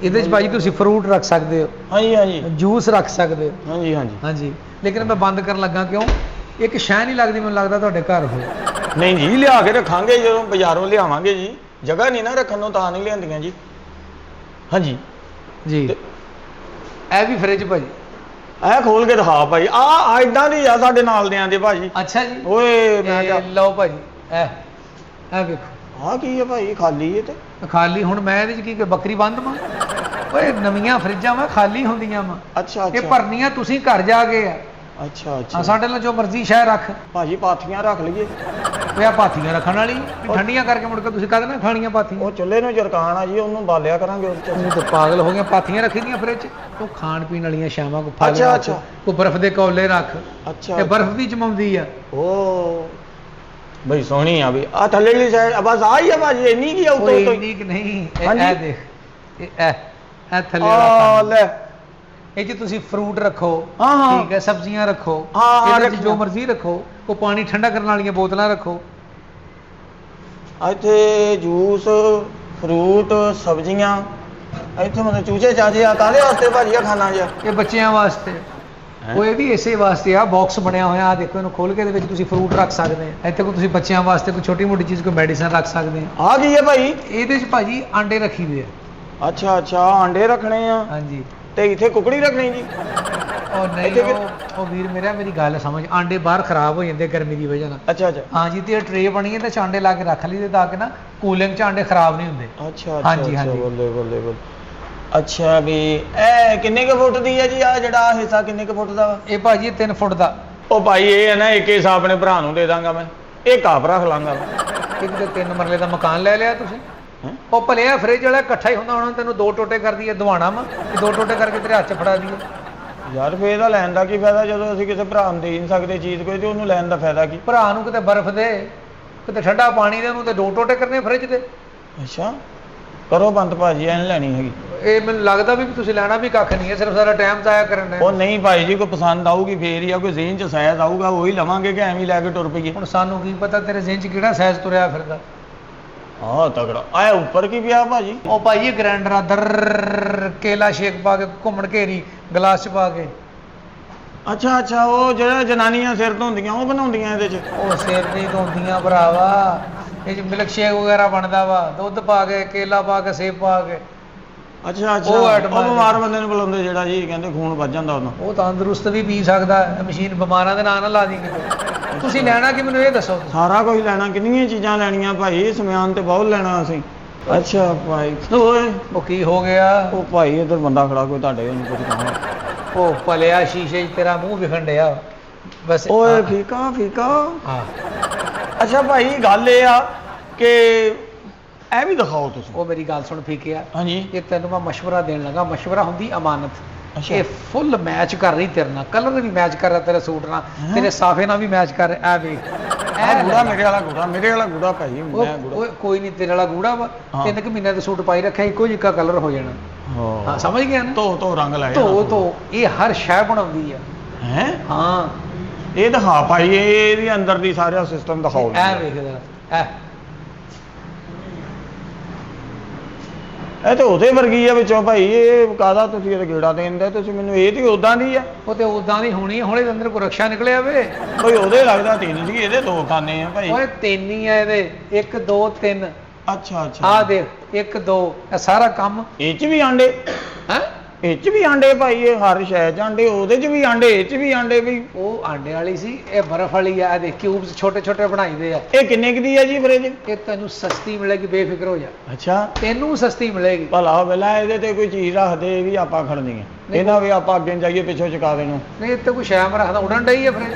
ਇਹਦੇ 'ਚ ਭਾਜੀ ਤੁਸੀਂ ਫਰੂਟ ਰੱਖ ਸਕਦੇ ਹੋ, ਹਾਂਜੀ ਹਾਂਜੀ ਜੂਸ ਰੱਖ ਸਕਦੇ ਹੋ। ਹਾਂਜੀ ਹਾਂਜੀ। ਹਾਂਜੀ, ਲੇਕਿਨ ਮੈਂ ਬੰਦ ਕਰਨ ਲੱਗਾ ਕਿਉਂ? ਇੱਕ ਸ਼ੈ ਨਹੀਂ ਲੱਗਦੀ, ਮੈਨੂੰ ਲੱਗਦਾ ਤੁਹਾਡੇ ਘਰ ਹੋਏ। ਨਹੀਂ ਜੀ, ਲਿਆ ਕੇ ਰੱਖਾਂਗੇ ਜਦੋਂ ਬਾਜ਼ਾਰੋਂ ਲਿਆਵਾਂਗੇ ਜੀ। ਜਗ੍ਹਾ ਨਹੀਂ ਨਾ ਰੱਖਣ ਨੂੰ ਤਾਂ ਨਹੀਂ ਲਿਆਂਦੀਆਂ ਜੀ। ਹਾਂਜੀ ਜੀ ਇਹ ਵੀ ਫ੍ਰਿਜ ਭਾਜੀ। ਇਹ ਖੋਲ ਕੇ ਦਿਖਾ ਭਾਈ। ਆ ਇਦਾਂ ਦੀ ਆ ਸਾਡੇ ਨਾਲ ਦੇ ਆਂਦੇ ਭਾਜੀ। ਅੱਛਾ ਜੀ, ਓਏ ਮੈਂ ਕਿਹਾ ਲਓ ਭਾਜੀ ਇਹ ਵੇਖੋ। ਆ ਕੀ ਹੈ ਭਾਈ? ਖਾਲੀ ਹੈ ਤੇ ਖਾਲੀ। ਹੁਣ ਮੈਂ ਇਹਦੇ 'ਚ ਕੀ ਬੱਕਰੀ ਬੰਦ ਮਾਂ? ਓਏ ਨਵੀਆਂ ਫਰਿੱਜਾਂ ਵਾ ਖਾਲੀ ਹੁੰਦੀਆਂ ਵਾ, ਅੱਛਾ ਇਹ ਅੱਛਾ ਭਰਨੀਆਂ ਤੁਸੀਂ ਘਰ ਜਾ ਕੇ ਆ। ਅੱਛਾ ਅੱਛਾ। ਸਾਡੇ ਨਾਲ ਜੋ ਮਰਜ਼ੀ ਸ਼ੈ ਰੱਖ। ਭਾਜੀ ਪਾਥੀਆਂ ਰੱਖ ਲਈਏ। ਓਏ ਆ ਪਾਥੀਆਂ ਰੱਖਣ ਵਾਲੀ ਵੀ ਠੰਡੀਆਂ ਕਰਕੇ ਮੁੜ ਕੇ ਤੁਸੀਂ ਕਹਦੇ ਨਾ ਖਾਣੀਆਂ ਪਾਥੀਆਂ। ਉਹ ਚੁੱਲ੍ਹੇ ਨੂੰ ਜਰਕਾਨ ਆ ਜੀ, ਉਹਨੂੰ ਬਾਲਿਆ ਕਰਾਂਗੇ ਉਸ ਚ। ਤੂੰ ਤਾਂ ਪਾਗਲ ਹੋ ਗਿਆ, ਪਾਥੀਆਂ ਰੱਖੀ ਦੀਆਂ ਫਰਿੱਜ 'ਚ। ਉਹ ਖਾਣ ਪੀਣ ਵਾਲੀਆਂ ਸ਼ਾਮਾਂ ਕੋ ਫਲ ਅੱਛਾ, ਰੱਖ, ਅੱਛਾ। ਕੋ ਬਰਫ਼ ਦੇ ਕੌਲੇ ਰੱਖ, ਅੱਛਾ ਤੇ ਬਰਫ਼ ਵੀ ਜਮਾਉਂਦੀ ਆ। ਓ ਬਈ ਸੋਹਣੀ ਆ ਵੀ। ਆ ਥੱਲੇ ਵਾਲੀ ਸਾਈਡ ਬਸ ਆ ਹੀ ਆ ਭਾਜੀ, ਇੰਨੀ ਕੀ ਆ ਉੱਤੋਂ ਕੋਈ ਉੱਤੋਂ ਇੰਨੀ ਕਿ ਨਹੀਂ। ਹਾਂਜੀ। ਇਹ ਦੇਖ, ਇਹ ਥੱਲੇ ਆ ਵਾਲਾ ਖਾਣਾ। ਲੈ। ਇਹ 'ਚ ਤੁਸੀਂ ਫਰੂਟ ਰੱਖੋ, ਹਾਂ, ਹਾਂ। ਠੀਕ ਹੈ, ਸਬਜ਼ੀਆਂ ਰੱਖੋ, ਹਾਂ, ਇਹਦੇ 'ਚ ਰੱਖੀਆਂ। ਜੋ ਮਰਜ਼ੀ ਰੱਖੋ। ਉਹ ਪਾਣੀ ਠੰਡਾ ਕਰਨ ਵਾਲੀਆਂ ਬੋਤਲਾਂ ਰੱਖੋ। ਇੱਥੇ ਜੂਸ, ਫਰੂਟ, ਸਬਜ਼ੀਆਂ। ਇੱਥੇ ਮਤਲਬ ਚੂਚੇ ਚਾਚੇ ਆ ਕਾਹਦੇ ਵਾਸਤੇ ਭਾਜੀ ਆ ਖਾਣਾ ਜਿਹਾ? ਇਹ ਬੱਚਿਆਂ ਵਾਸਤੇ। ਉਹ ਇਹ ਵੀ ਇਸੇ ਵਾਸਤੇ ਆ, ਬਾਕਸ ਬਣਿਆ ਹੋਇਆ। ਆ ਦੇਖੋ, ਇਹਨੂੰ ਖੋਲ ਕੇ ਇਹਦੇ ਵਿੱਚ ਤੁਸੀਂ ਫਰੂਟ ਰੱਖ ਸਕਦੇ ਆ। ਇੱਥੇ ਕੋਈ ਤੁਸੀਂ ਬੱਚਿਆਂ ਵਾਸਤੇ ਕੋਈ ਛੋਟੀ ਮੋਟੀ ਚੀਜ਼, ਕੋਈ ਮੈਡੀਸਨ ਰੱਖ ਸਕਦੇ ਆ। ਆ ਕੀ ਹੈ ਭਾਈ? ਇਹਦੇ 'ਚ ਭਾਜੀ ਆਂਡੇ ਰੱਖੀ ਦੇ ਆ। ਅੱਛਾ ਅੱਛਾ, ਆਂਡੇ ਰੱਖਣੇ ਆ ਹਾਂਜੀ। ਤੇ ਇੱਥੇ ਕੁਕੜੀ ਰੱਖਣੀ ਜੀ? ਉਹ ਨਹੀਂ, ਇੱਥੇ ਉਹ ਵੀਰ ਮੇਰਾ, ਮੇਰੀ ਗੱਲ ਸਮਝ। ਆਂਡੇ ਬਾਹਰ ਖਰਾਬ ਹੋ ਜਾਂਦੇ ਗਰਮੀ ਦੀ ਵਜ੍ਹਾ ਨਾਲ। ਅੱਛਾ ਅੱਛਾ ਹਾਂਜੀ, ਤੇ ਇਹ ਟਰੇ ਬਣੀ ਹੈ ਤੇ ਆਂਡੇ ਲਾ ਕੇ ਰੱਖ ਲਈਦੇ ਤਾਂ ਕਿ ਨਾ ਕੂਲਿੰਗ 'ਚ ਆਂਡੇ ਖਰਾਬ ਨਹੀਂ ਹੁੰਦੇ। ਅੱਛਾ ਅੱਛਾ ਹਾਂਜੀ, ਅੱਛਾ, ਹਾਂਜੀ। ਬੱਲੇ ਬੱਲੇ ਬੱਲੇ। ਅੱਛਾ ਵੀ ਇਹ ਕਿੰਨੇ ਕੁ ਫੁੱਟ ਦੀ ਹੈ ਜੀ? ਆ ਜਿਹੜਾ ਹਿੱਸਾ ਕਿੰਨੇ ਕੁ ਫੁੱਟ ਦਾ ਵਾ? ਇਹ ਭਾਜੀ 3 ਫੁੱਟ ਦਾ। ਉਹ ਭਾਈ ਇਹ ਹੈ ਨਾ, ਇੱਕ ਹਿੱਸਾ ਆਪਣੇ ਭਰਾ ਨੂੰ ਦੇ ਦਾਂਗਾ ਮੈਂ, ਇੱਕ ਆਪ ਰੱਖ ਲਾਂਗਾ। ਇੱਕ ਤੇ 3 ਮਰਲੇ ਦਾ ਮਕਾਨ ਲੈ ਲਿਆ ਤੁਸੀਂ। ਹੈਂ? ਉਹ ਭਲਿਆ ਫ੍ਰਿਜ ਵਾਲਾ ਇਕੱਠਾ ਹੀ ਹੁੰਦਾ ਹੁਣ ਤੈਨੂੰ 2 ਟੋਟੇ ਕਰ ਦਈਏ ਦਵਾਣਾ ਵਾ ਕਿ 2 ਟੋਟੇ ਕਰਕੇ ਤੇਰੇ ਹੱਥ 'ਚ ਫੜਾ ਦਈਏ। ਯਾਰ ਫੇਰ ਇਹਦਾ ਲੈਣ ਦਾ ਕੀ ਫਾਇਦਾ ਜਦੋਂ ਅਸੀਂ ਕਿਸੇ ਭਰਾ ਨੂੰ ਦੇ ਹੀ ਨਹੀਂ ਸਕਦੇ ਚੀਜ਼ ਕੋਈ, ਤੇ ਉਹਨੂੰ ਲੈਣ ਦਾ ਫਾਇਦਾ ਕੀ? ਭਰਾ ਨੂੰ ਕਿਤੇ ਬਰਫ਼ ਦੇ, ਕਿਤੇ ਠੰਡਾ ਪਾਣੀ ਦੇ, ਉਹਨੂੰ ਤੇ 2 ਟੋਟੇ ਕਰਨੇ ਫ੍ਰਿਜ ਦੇ। ਅੱਛਾ ਕਰੋ ਬੰਦ ਭਾਜੀ, ਐ ਨਹੀਂ ਲੈਣੀ ਹੈਗੀ। ਇਹ ਮੈਨੂੰ ਲੱਗਦਾ ਵੀ ਤੁਸੀਂ ਲੈਣਾ ਵੀ ਕੱਖ ਨਹੀਂ ਹੈ, ਸਿਰਫ ਸਾਰਾ ਟਾਈਮ ਜ਼ਾਇਆ ਕਰਨ ਉਹ ਦੇ। ਨਹੀਂ ਭਾਈ ਜੀ, ਕੋਈ ਪਸੰਦ ਆਊਗੀ ਫੇਰ ਹੀ ਆ, ਕੋਈ ਜ਼ਿਹਨ ਚ ਸਾਇਜ਼ ਆਊਗਾ ਉਹੀ ਲਵਾਂਗੇ ਕਿ ਐਵੇਂ ਲੈ ਕੇ ਟੁਰ ਪਈਏ? ਹੁਣ ਸਾਨੂੰ ਕੀ ਪਤਾ ਤੇਰੇ ਜ਼ਿਹਨ 'ਚ ਕਿਹੜਾ ਸਾਈਜ਼ ਤੁਰਿਆ ਫਿਰਦਾ। ਹਾਂ ਤਗੜਾ ਆਇਆ ਉੱਪਰ ਕੀ ਪਿਆ ਭਾਜੀ? ਉਹ ਭਾਈ ਇਹ ਗ੍ਰਾਈਂਡਰ ਆ, ਦਰ ਕੇਲਾ ਸ਼ੇਕ ਪਾ ਕੇ ਘੁੰਮਣ ਘੇਰੀ ਗਲਾਸ 'ਚ ਪਾ ਕੇ। ਅੱਛਾ ਅੱਛਾ, ਉਹ ਜਿਹੜਾ ਜਨਾਨੀਆਂ ਸਿਰ ਧੋਂਦੀਆਂ ਉਹ ਬਣਾਉਂਦੀਆਂ ਇਹਦੇ ਚ? ਉਹ ਸਿਰ ਨਹੀਂ ਧੋਂਦੀਆਂ ਭਰਾਵਾ, ਇਹ 'ਚ ਮਿਲਕ ਸ਼ੇਕ ਵਗੈਰਾ ਬਣਦਾ ਵਾ, ਦੁੱਧ ਪਾ ਕੇ, ਕੇਲਾ ਪਾ ਕੇ, ਸੇਬ ਪਾ ਕੇ। ਅੱਛਾ ਅੱਛਾ, ਉਹ ਉਹ ਆਈਟਮਾਂ ਬਿਮਾਰ ਬੰਦੇ ਨੂੰ ਬੁਲਾਉਂਦੇ ਜਿਹੜਾ ਜੀ, ਕਹਿੰਦੇ ਖੂਨ ਵੱਜ ਜਾਂਦਾ ਉਹਨਾਂ। ਉਹ ਤੰਦਰੁਸਤ ਵੀ ਪੀ ਸਕਦਾ ਹੈ, ਮਸ਼ੀਨ ਬਿਮਾਰਾਂ ਦੇ ਨਾਂ ਨਾ ਲਾ ਦੀ ਕਿਤੇ। ਤੁਸੀਂ ਲੈਣਾ ਕਿ ਮੈਨੂੰ ਇਹ ਦੱਸੋ। ਸਾਰਾ ਕੁਝ ਲੈਣਾ? ਕਿੰਨੀਆਂ ਚੀਜ਼ਾਂ ਲੈਣੀਆਂ ਭਾਈ? ਸਮਾਨ ਤੇ ਬਹੁਤ ਲੈਣਾ ਅਸੀਂ। ਅੱਛਾ ਭਾਈ। ਓਏ ਉਹ ਕੀ ਹੋ ਗਿਆ? ਉਹ ਭਾਈ ਇੱਧਰ ਬੰਦਾ ਖੜਾ ਕੋਈ ਤੁਹਾਡੇ, ਉਹਨੂੰ ਕੁਝ ਕਹਾਂ। ਉਹ ਭਲਿਆ ਸ਼ੀਸ਼ੇ 'ਚ ਤੇਰਾ ਮੂੰਹ ਵਿਖਣ ਡਿਆ ਬਸ। ਓਏ ਫੀਕਾ ਫੀਕਾ। ਹਾਂ, ਅੱਛਾ ਭਾਈ ਗੱਲ ਇਹ ਆ ਕਿ ਇਹ ਵੀ ਦਿਖਾਓ ਤੁਸੀਂ। ਉਹ ਮੇਰੀ ਗੱਲ ਸੁਣ ਫੀਕਿਆ, ਹਾਂਜੀ ਇਹ ਤੈਨੂੰ ਮੈਂ ਮਸ਼ਵਰਾ ਦੇਣ ਲੱਗਾ। ਮਸ਼ਵਰਾ ਹੁੰਦੀ ਅਮਾਨਤ। ਅੱਛਾ। ਇਹ ਫੁੱਲ ਮੈਚ ਕਰ ਰਹੀ ਤੇਰੇ ਨਾਲ, ਕਲਰ ਵੀ ਮੈਚ ਕਰ ਰਿਹਾ ਤੇਰੇ ਸੂਟ ਨਾਲ, ਤੇਰੇ ਸਾਫੇ ਨਾਲ ਵੀ ਮੈਚ ਕਰ ਰਿਹਾ। ਐ ਵੇਖ, ਇਹ ਗੂੜਾ ਮੇਰੇ ਵਾਲਾ ਗੂੜਾ, ਮੇਰੇ ਵਾਲਾ ਗੂੜਾ ਭਾਈ, ਮੈਂ ਗੂੜਾ। ਓਏ ਕੋਈ ਨਹੀਂ, ਤੇਰੇ ਵਾਲਾ ਗੂੜਾ ਵਾ। ਹਾਂ। 3 ਮਹੀਨੇ ਦਾ ਸੂਟ ਪਾਈ ਰੱਖਿਆ, ਇੱਕੋ ਜਿਹਾ ਕਲਰ ਹੋ ਜਾਣਾ। ਹਾਂ, ਸਮਝ ਗਿਆ ਨਾ? ਧੋ ਰੰਗ ਲਾਇਆ ਧੋ ਇਹ ਹਰ ਸ਼ੈ ਬਣਾਉਂਦੀ ਆ। ਹੈ। ਹਾਂ, ਇਹ ਦਿਖਾ ਭਾਈ, ਇਹਦੇ ਅੰਦਰ ਦੀ ਸਾਰਾ ਸਿਸਟਮ ਦਿਖਾਓ। ਐ ਵੇਖ ਜਰਾ, ਇਹ ਤੇ ਉਹਦੇ ਵਰਗੀ ਆ ਵਿੱਚੋਂ ਭਾਈ। ਇਹ ਕਾਹਦਾ ਤੁਸੀਂ ਇਹ ਗੇੜਾ ਦੇਂਦੇ ਤੁਸੀਂ ਮੈਨੂੰ? ਇਹ ਤੇ ਉਦਾਂ ਦੀ ਆ। ਉਹ ਤੇ ਉਦਾਂ ਦੀ ਹੋਣੀ ਹੈ, ਹੁਣ ਇਹਦੇ ਅੰਦਰ ਕੋਈ ਰਕਸ਼ਾ ਨਿਕਲਿਆ ਵੇ। ਬਈ ਉਹਦੇ ਲੱਗਦਾ 3 ਸੀ, ਇਹਦੇ 2 ਖਾਨੇ ਆ ਭਾਈ। ਓਏ 3 ਹੀ ਆ ਇਹਦੇ, 1 2 3। ਅੱਛਾ ਅੱਛਾ, ਆ ਦੇਖ 1 2, ਇਹ ਸਾਰਾ ਕੰਮ। ਇਹ ਚ ਵੀ ਆਂਡੇ? ਹੈ, ਇਹ ਚ ਵੀ ਆਂਡੇ ਭਾਈ? ਇਹ ਹਰ ਸ਼ੈ ਚ ਆਂਡੇ, ਉਹਦੇ ਚ ਵੀ ਆਂਡੇ, ਇਹ ਚ ਵੀ ਆਂਡੇ ਵੀ? ਉਹ ਆਂਡੇ ਵਾਲੀ ਸੀ, ਇਹ ਬਰਫ਼ ਵਾਲੀ ਆ। ਦੇਖ ਕਿਊਬਸ ਛੋਟੇ ਛੋਟੇ ਬਣਾਈ ਦੇ ਆ। ਇਹ ਕਿੰਨੇ ਕੁ ਦੀ ਆ ਜੀ ਫ੍ਰਿਜ? ਇਹ ਤੈਨੂੰ ਸਸਤੀ ਮਿਲੇਗੀ, ਬੇਫਿਕਰ ਹੋ ਜਾ। ਅੱਛਾ ਤੈਨੂੰ ਸਸਤੀ ਮਿਲੇਗੀ। ਭਲਾ ਵੇਲਾ ਇਹਦੇ ਤੇ ਕੋਈ ਚੀਜ਼ ਰੱਖਦੇ ਵੀ ਆਪਾਂ ਖੜਨੀ ਹੈ, ਇਹਨਾਂ ਵੀ ਆਪਾਂ ਅੱਗੇ ਜਾਈਏ ਪਿੱਛੋਂ ਚੁਕਾ ਦੇਣਾ। ਨਹੀਂ ਇੱਥੇ ਕੋਈ ਸ਼ੈਮ ਰੱਖਦਾ, ਉਡਣ ਡਈ ਹੈ ਫ੍ਰਿਜ।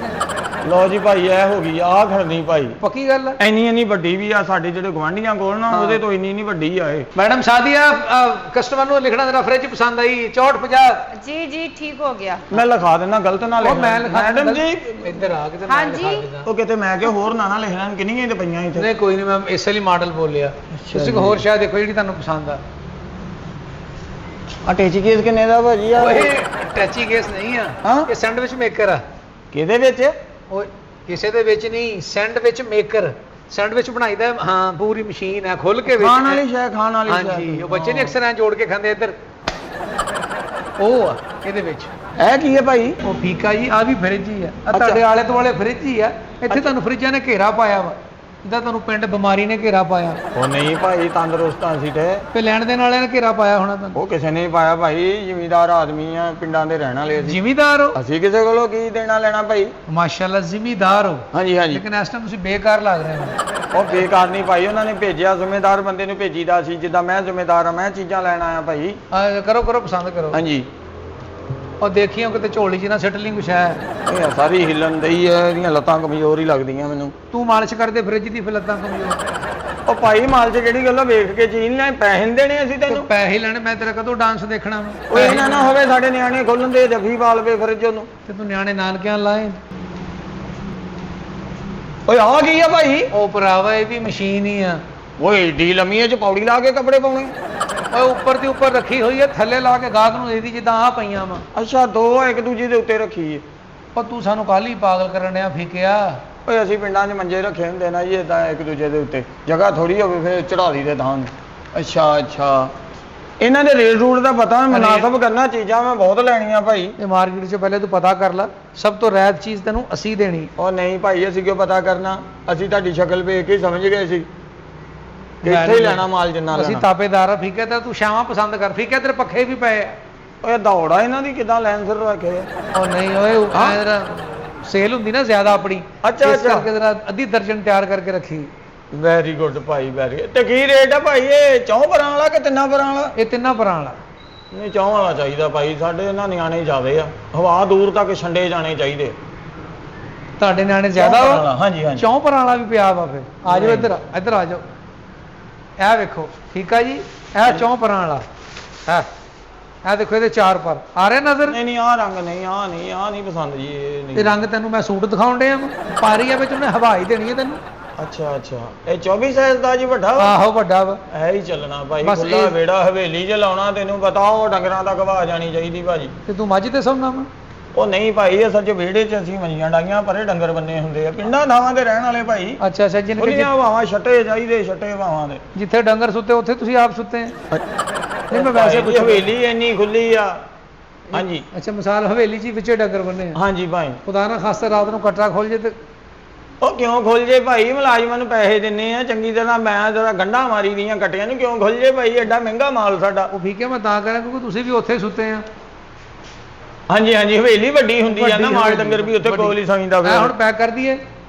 ਲਓ ਜੀ ਭਾਈ, ਇਹ ਹੋ ਗਈ ਆ ਖੜਨੀ ਭਾਈ। ਪੱਕੀ ਗੱਲ ਹੈ। ਇੰਨੀ ਵੱਡੀ ਵੀ ਆ, ਸਾਡੇ ਜਿਹੜੇ ਗਵਾਂਢੀਆਂ ਕੋਲ ਨਾ, ਉਹਦੇ ਤੋਂ ਇੰਨੀ ਵੱਡੀ ਆ ਇਹ। मैडम सादिया कस्टमर ਨੂੰ ਲਿਖਣਾ ਤੇਰਾ ਫ੍ਰਿਜ ਪਸੰਦ ਆਈ 6450। जी जी ठीक हो गया। ਮੈਂ ਲਿਖਾ ਦਿੰਦਾ, ਗਲਤ ਨਾ ਉਹ ਮੈਂ ਲਿਖਣਾ ਲਿਖਾ ਮੈਡਮ ਜੀ। ਇੱਧਰ ਆ ਕੇ ਤੇ ਹਾਂ ਮੈਂ ਜੀ। ਲਿਖਾ ਦਿੰਦਾ। ਉਹ ਕਿਤੇ ਮੈਂ ਕਿ ਹੋਰ ਨਾ ਲਿਖਣਾ, ਕਿੰਨੀਆਂ ਹੀ ਤੇ ਪਈਆਂ ਇੱਥੇ। ਨਹੀਂ ਕੋਈ ਨਹੀਂ, ਮੈਂ ਇਸੇ ਲਈ ਮਾਡਲ ਬੋਲਿਆ। ਤੁਸੀਂ ਕੋਈ ਹੋਰ ਸ਼ਾਇਦ ਦੇਖੋ ਜਿਹੜੀ ਤੁਹਾਨੂੰ ਪਸੰਦ ਆ। ਆ ਟੇਚੀ ਕੇਸ ਕਿੰਨੇ ਦਾ ਭਾਜੀ ਆ ਓਏ ਟੱਚੀ ਕੇਸ ਨਹੀਂ ਆ ਹਾਂ? ਇਹ ਸੈਂਡਵਿਚ ਮੇਕਰ ਆ ਕਿਹਦੇ ਵਿੱਚ ਓਏ ਕਿਸੇ ਦੇ ਵਿੱਚ ਨਹੀਂ ਸੈਂਡਵਿਚ ਮੇਕਰ ਸੈਂਡਵਿਚ ਬਣਾਈਦਾ ਹਾਂ ਪੂਰੀ ਮਸ਼ੀਨ ਆ ਖੁੱਲ ਕੇ ਖਾਣ ਵਾਲੀ ਸ਼ੈ ਖਾਣ ਵਾਲੀ ਸ਼ੈ ਹਾਂਜੀ ਉਹ ਬੱਚੇ ਨੇ ਅਕਸਰ ਐਂ ਜੋੜ ਕੇ ਖਾਂਦੇ ਇੱਧਰ ਉਹ ਆ ਇਹਦੇ ਵਿੱਚ ਇਹ ਕੀ ਹੈ ਭਾਈ ਉਹ ਫੀਕਾ ਜੀ ਆ ਵੀ ਫ੍ਰਿਜ ਹੀ ਆ ਆਹ ਅੱਛਾ। ਤੁਹਾਡੇ ਆਲੇ ਦੁਆਲੇ ਫ੍ਰਿਜ ਹੀ ਆ ਇੱਥੇ ਤੁਹਾਨੂੰ ਫ੍ਰਿਜਾਂ ਨੇ ਘੇਰਾ ਪਾਇਆ ਵਾ ਜਿੱਦਾਂ ਤੁਹਾਨੂੰ ਪਿੰਡ ਬਿਮਾਰੀ ਨੇ ਘੇਰਾ ਪਾਇਆ ਉਹ ਨਹੀਂ ਭਾਈ ਤੰਦਰੁਸਤਾਂ ਸੀ ਤੇ ਲੈਣ ਦੇਣ ਵਾਲਿਆਂ ਨੇ ਘੇਰਾ ਪਾਇਆ ਹੋਣਾ ਤੁਹਾਨੂੰ ਉਹ ਕਿਸੇ ਨੇ ਨਹੀਂ ਪਾਇਆ ਭਾਈ ਜ਼ਿਮੀਦਾਰ ਆਦਮੀ ਆ ਪਿੰਡਾਂ ਦੇ ਰਹਿਣ ਵਾਲੇ ਅਸੀਂ ਜ਼ਿਮੀਦਾਰ ਹੋ ਅਸੀਂ ਕਿਸੇ ਕੋਲੋਂ ਕੀ ਦੇਣਾ ਲੈਣਾ ਭਾਈ ਮਾਸ਼ਾਅੱਲਾ ਜ਼ਿਮੀਦਾਰ ਹੋ ਹਾਂਜੀ ਹਾਂਜੀ ਲੇਕਿਨ ਇਸ ਟਾਈਮ ਤੁਸੀਂ ਬੇਕਾਰ ਲੱਗ ਰਹੇ ਹੋ ਉਹ ਬੇਕਾਰ ਨਹੀਂ ਭਾਈ ਉਹਨਾਂ ਨੇ ਭੇਜਿਆ ਜ਼ਿੰਮੇਦਾਰ ਬੰਦੇ ਨੂੰ ਭੇਜੀਦਾ ਸੀ ਜਿੱਦਾਂ ਮੈਂ ਜ਼ਿੰਮੇਦਾਰ ਆ ਮੈਂ ਚੀਜ਼ਾਂ ਲੈਣ ਆਇਆ ਭਾਈ ਕਰੋ ਕਰੋ ਪਸੰਦ ਕਰੋ ਹਾਂਜੀ ਉਹ ਦੇਖੀਓ ਕਿਤੇ ਝੋਲੀ 'ਚ ਨਾ ਸਿੱਟ ਲਈ ਕੁਛ ਹੈ ਇਹ ਸਾਰੀ ਹਿੱਲਣ ਦਈ ਐ ਇਹਦੀਆਂ ਲੱਤਾਂ ਕਮਜ਼ੋਰ ਹੀ ਲੱਗਦੀਆਂ ਮੈਨੂੰ ਤੂੰ ਮਾਲਿਸ਼ ਕਰਦੇ ਫ੍ਰਿਜ ਦੀ ਫਿਰ ਲੱਤਾਂ ਕਮਜ਼ੋਰ ਉਹ ਭਾਈ ਮਾਲ 'ਚ ਜਿਹੜੀ ਗੱਲ ਆ ਵੇਖ ਕੇ ਚੀਜ਼ ਲੈ ਪੈਸੇ ਨੀ ਦੇਣੇ ਅਸੀਂ ਤੈਨੂੰ ਪੈਸੇ ਲੈਣੇ ਮੈਂ ਤੇਰਾ ਕਦੋਂ ਡਾਂਸ ਦੇਖਣਾ ਵਾ ਉਹ ਇਹਨਾਂ ਨਾ ਹੋਵੇ ਸਾਡੇ ਨਿਆਣੇ ਖੋਲਣ ਦੇ ਜੱਫੀ ਪਾਲ ਪਏ ਫਰਿੱਜ ਉਹਨੂੰ ਤੇ ਤੂੰ ਨਿਆਣੇ ਨਾਨਕਿਆਂ ਲਾਏ ਓਏ ਆ ਕੀ ਆ ਭਾਈ ਉਹ ਭਰਾਵਾ ਇਹ ਵੀ ਮਸ਼ੀਨ ਹੀ ਆ ਓਏ ਏਡੀ ਲੰਮੀ ਐ ਚ ਪੌੜੀ ਲਾ ਕੇ ਕੱਪੜੇ ਪਾਉਣੇ ਓਏ ਉੱਪਰ ਦੀ ਉੱਪਰ ਰੱਖੀ ਹੋਈ ਹੈ ਥੱਲੇ ਲਾ ਕੇ ਗਾਹਕ ਨੂੰ ਦੇਦੀ ਜਿੱਦਾਂ ਆ ਪਈਆਂ ਵਾ ਅੱਛਾ ਦੋ ਆ ਇੱਕ ਦੂਜੇ ਦੇ ਉੱਤੇ ਰੱਖੀ ਏ ਉਹ ਤੂੰ ਸਾਨੂੰ ਕੱਲ ਹੀ ਪਾਗਲ ਕਰਨ ਡਿਆ ਫੀਕਿਆ ਓਏ ਅਸੀਂ ਪਿੰਡਾਂ 'ਚ ਮੰਜੇ ਰੱਖੇ ਹੁੰਦੇ ਨਾ ਜੀ ਇਦਾਂ ਇੱਕ ਦੂਜੇ ਦੇ ਉੱਤੇ ਜਗ੍ਹਾ ਥੋੜੀ ਹੋਵੇ ਫਿਰ ਚੜਾ ਲਈ ਦੇ ਥਾਂ ਨੂੰ ਅੱਛਾ ਅੱਛਾ ਇਹਨਾਂ ਦੇ ਰੇਟ ਰੂਟ ਦਾ ਪਤਾ ਮੁਨਾਸਬ ਕਰਨਾ ਚੀਜ਼ਾਂ ਮੈਂ ਬਹੁਤ ਲੈਣੀਆਂ ਭਾਈ ਇਹ ਮਾਰਕੀਟ 'ਚ ਪਹਿਲੇ ਤੂੰ ਪਤਾ ਕਰ ਲੈ ਸਭ ਤੋਂ ਰਹਿਤ ਚੀਜ਼ ਤੈਨੂੰ ਅਸੀਂ ਦੇਣੀ ਉਹ ਨਹੀਂ ਭਾਈ ਅਸੀਂ ਕਿਉਂ ਪਤਾ ਕਰਨਾ ਅਸੀਂ ਤੁਹਾਡੀ ਸ਼ਕਲ ਵੇਖ ਕੇ ਹੀ ਸਮਝ ਗਏ ਸੀ ਕਿ ਇੱਥੇ ਹੀ ਲੈਣਾ ਮਾਲ ਜਿੰਨਾ ਅਸੀਂ ਲੈਣਾ ਤਾਪੇਦਾਰ ਆ ਫੀਕੇ ਤੇ ਤੂੰ ਛਾਵਾਂ ਪਸੰਦ ਕਰ ਫੀਕੇ ਤੇਰੇ ਪੱਖੇ ਵੀ ਪਏ ਆ ਓਏ ਦੌੜਾ ਇਹਨਾਂ ਦੀ ਕਿਦਾਂ ਲੈਣ ਸਿਰ ਰੱਖੇ ਉਹ ਨਹੀਂ ਓਏ ਜਰਾ ਸੇਲ ਹੁੰਦੀ ਨਾ ਜ਼ਿਆਦਾ ਆਪਣੀ ਅੱਛਾ, ਇਸ ਅੱਛਾ। ਕਰਕੇ ਜਰਾ ਅੱਧੀ ਦਰਜਨ ਤਿਆਰ ਕਰਕੇ ਰੱਖੀ ਵੈਰੀ ਗੁੱਡ ਭਾਈ ਵੈਰੀ ਤੇ ਕੀ ਰੇਟ ਆ ਭਾਈ ਇਹ ਚੌਂ ਪਰਾਂ ਵਾਲਾ ਕਿ ਤਿੰਨਾਂ ਪਰਾਂ ਵਾਲਾ ਇਹ ਤਿੰਨਾਂ ਪਰਾਂ ਵਾਲਾ ਨਹੀਂ ਚੌਂ ਵਾਲਾ ਚਾਹੀਦਾ ਭਾਈ ਸਾਡੇ ਇਹਨਾਂ ਨਿਆਣੇ ਜਾਵੇ ਆ ਹਵਾ ਦੂਰ ਤੱਕ ਛੰਡੇ ਜਾਣੇ ਚਾਹੀਦੇ ਤੁਹਾਡੇ ਨਿਆਣੇ ਜ਼ਿਆਦਾ ਚੌਂ ਪਰਾਂ ਵਾਲਾ, ਵਾ ਹਾਂਜੀ ਹਾਂਜੀ ਚੌਂ ਪਰਾਂ ਵਾਲਾ ਵੀ ਪਿਆ ਵਾ ਫਿਰ ਆ ਜਾਓ ਇੱਧਰ ਇੱਧਰ ਆ ਜਾਓ ਇਹ ਵੇਖੋ ਠੀਕ ਆ ਜੀ ਇਹ ਚੌਂ ਪਰਾਂ ਵਾਲਾ ਹੈ ਇਹ ਦੇਖੋ ਇਹਦੇ ਚਾਰ ਪਰ ਆ ਰਿਹਾ ਨਜ਼ਰ ਨਹੀਂ ਨਹੀਂ ਆਹ ਰੰਗ ਨਹੀਂ ਆਹ ਨਹੀਂ ਪਸੰਦ ਜੀ ਇਹ ਇਹ ਨਹੀਂ ਰੰਗ ਤੈਨੂੰ ਮੈਂ ਸੂਟ ਦਿਖਾਉਣ ਡਿਆ ਵਾ ਪਾਰੀ ਆ ਵਿੱਚ ਉਹਨੇ ਹਵਾ ਹੀ ਦੇਣੀ ਹੈ ਤੈਨੂੰ ਅੱਛਾ ਅੱਛਾ ਇਹ 24 ਸਾਈਜ਼ ਦਾ ਜੀ ਵੱਡਾ ਵਾ ਆਹੋ ਵੱਡਾ ਵਾ ਐ ਹੀ ਚੱਲਣਾ ਭਾਈ ਬਸ ਖੁੱਲਾ ਇਹ- ਵੇੜਾ ਹਵੇਲੀ 'ਚ ਲਾਉਣਾ ਤੈਨੂੰ ਪਤਾ ਉਹ ਡੰਗਰਾਂ ਤੱਕ ਵਾ ਜਾਣੀ ਚਾਹੀਦੀ ਭਾਜੀ ਤੇ ਤੂੰ ਮੱਝ ਤੇ ਸੌਣਾ ਵਾ ਉਹ ਨਹੀਂ ਭਾਈ ਅਸਲ 'ਚ ਵਿਹੜੇ 'ਚ ਅਸੀਂ ਮੰਜੀਆਂ ਡਾਈਆਂ ਪਰੇ ਡੰਗਰ ਬੰਨੇ ਹੁੰਦੇ ਆ ਪਿੰਡਾਂ ਥਾਵਾਂ ਦੇ ਰਹਿਣ ਵਾਲੇ ਭਾਈ ਅੱਛਾ ਅੱਛਾ ਜਿਨ ਉਹਦੀਆਂ ਹਵਾਵਾਂ ਛੱਟੇ ਚਾਹੀਦੇ ਛੱਟੇ ਹਵਾਵਾਂ ਦੇ ਜਿੱਥੇ ਡੰਗਰ ਸੁੱਤੇ ਉੱਥੇ ਤੁਸੀਂ ਆਪ ਸੁੱਤੇ ਆ ਨਹੀਂ ਮੈਂ ਵੈਸੇ ਭਾਈ ਜੀ, ਪੁੱਛ ਹਵੇਲੀ ਇੰਨੀ ਖੁੱਲੀ ਆ ਹਾਂਜੀ ਅੱਛਾ ਮਿਸਾਲ ਹਵੇਲੀ 'ਚ ਹੀ ਵਿੱਚੇ ਡੰਗਰ ਬੰਨੇ ਆ ਹਾਂਜੀ ਭਾਈ ਖੁਦਾ ਨਾ ਖਾਸਤਾ ਰਾਤ ਨੂੰ ਕਟਰਾ ਖੋਲ ਜੇ ਤੇ ਉਹ ਕਿਉਂ ਖੁੱਲ ਜੇ ਭਾਈ ਮੁਲਾਜ਼ਮਾਂ ਨੂੰ ਪੈਸੇ ਦਿੰਨੇ ਆ ਚੰਗੀ ਤਰ੍ਹਾਂ ਮੈਂ ਜਰਾ ਗੰਢਾਂ ਮਾਰੀ ਦੀਆਂ ਕੱਟਿਆਂ ਨੂੰ ਕਿਉਂ ਖੁੱਲ ਜੇ ਭਾਈ ਐਡਾ ਮਹਿੰਗਾ ਮਾਲ ਸਾਡਾ ਉਹ ਠੀਕ ਹੈ ਮੈਂ ਤਾਂ ਕਰਾਂ ਕਿਉਂਕਿ ਤੁਸੀਂ ਵੀ ਉੱਥੇ ਸੁੱਤੇ ਆ ਹਾਂਜੀ ਹਾਂਜੀ ਹਵੇਲੀ ਵੱਡੀ ਹੁੰਦੀ ਆ ਨਾ ਵੱਡੀ ਮਾਲ ਹਵੇਲੀ, ਡੰਗਰ ਵੀ ਉੱਥੇ ਵੱਡੀ। ਕੋਲ ਹੀ ਸੌਂਦਾ ਮੈਂ ਹੁਣ ਫਿਰ ਪੈਕ ਕਰ ਦਈਏ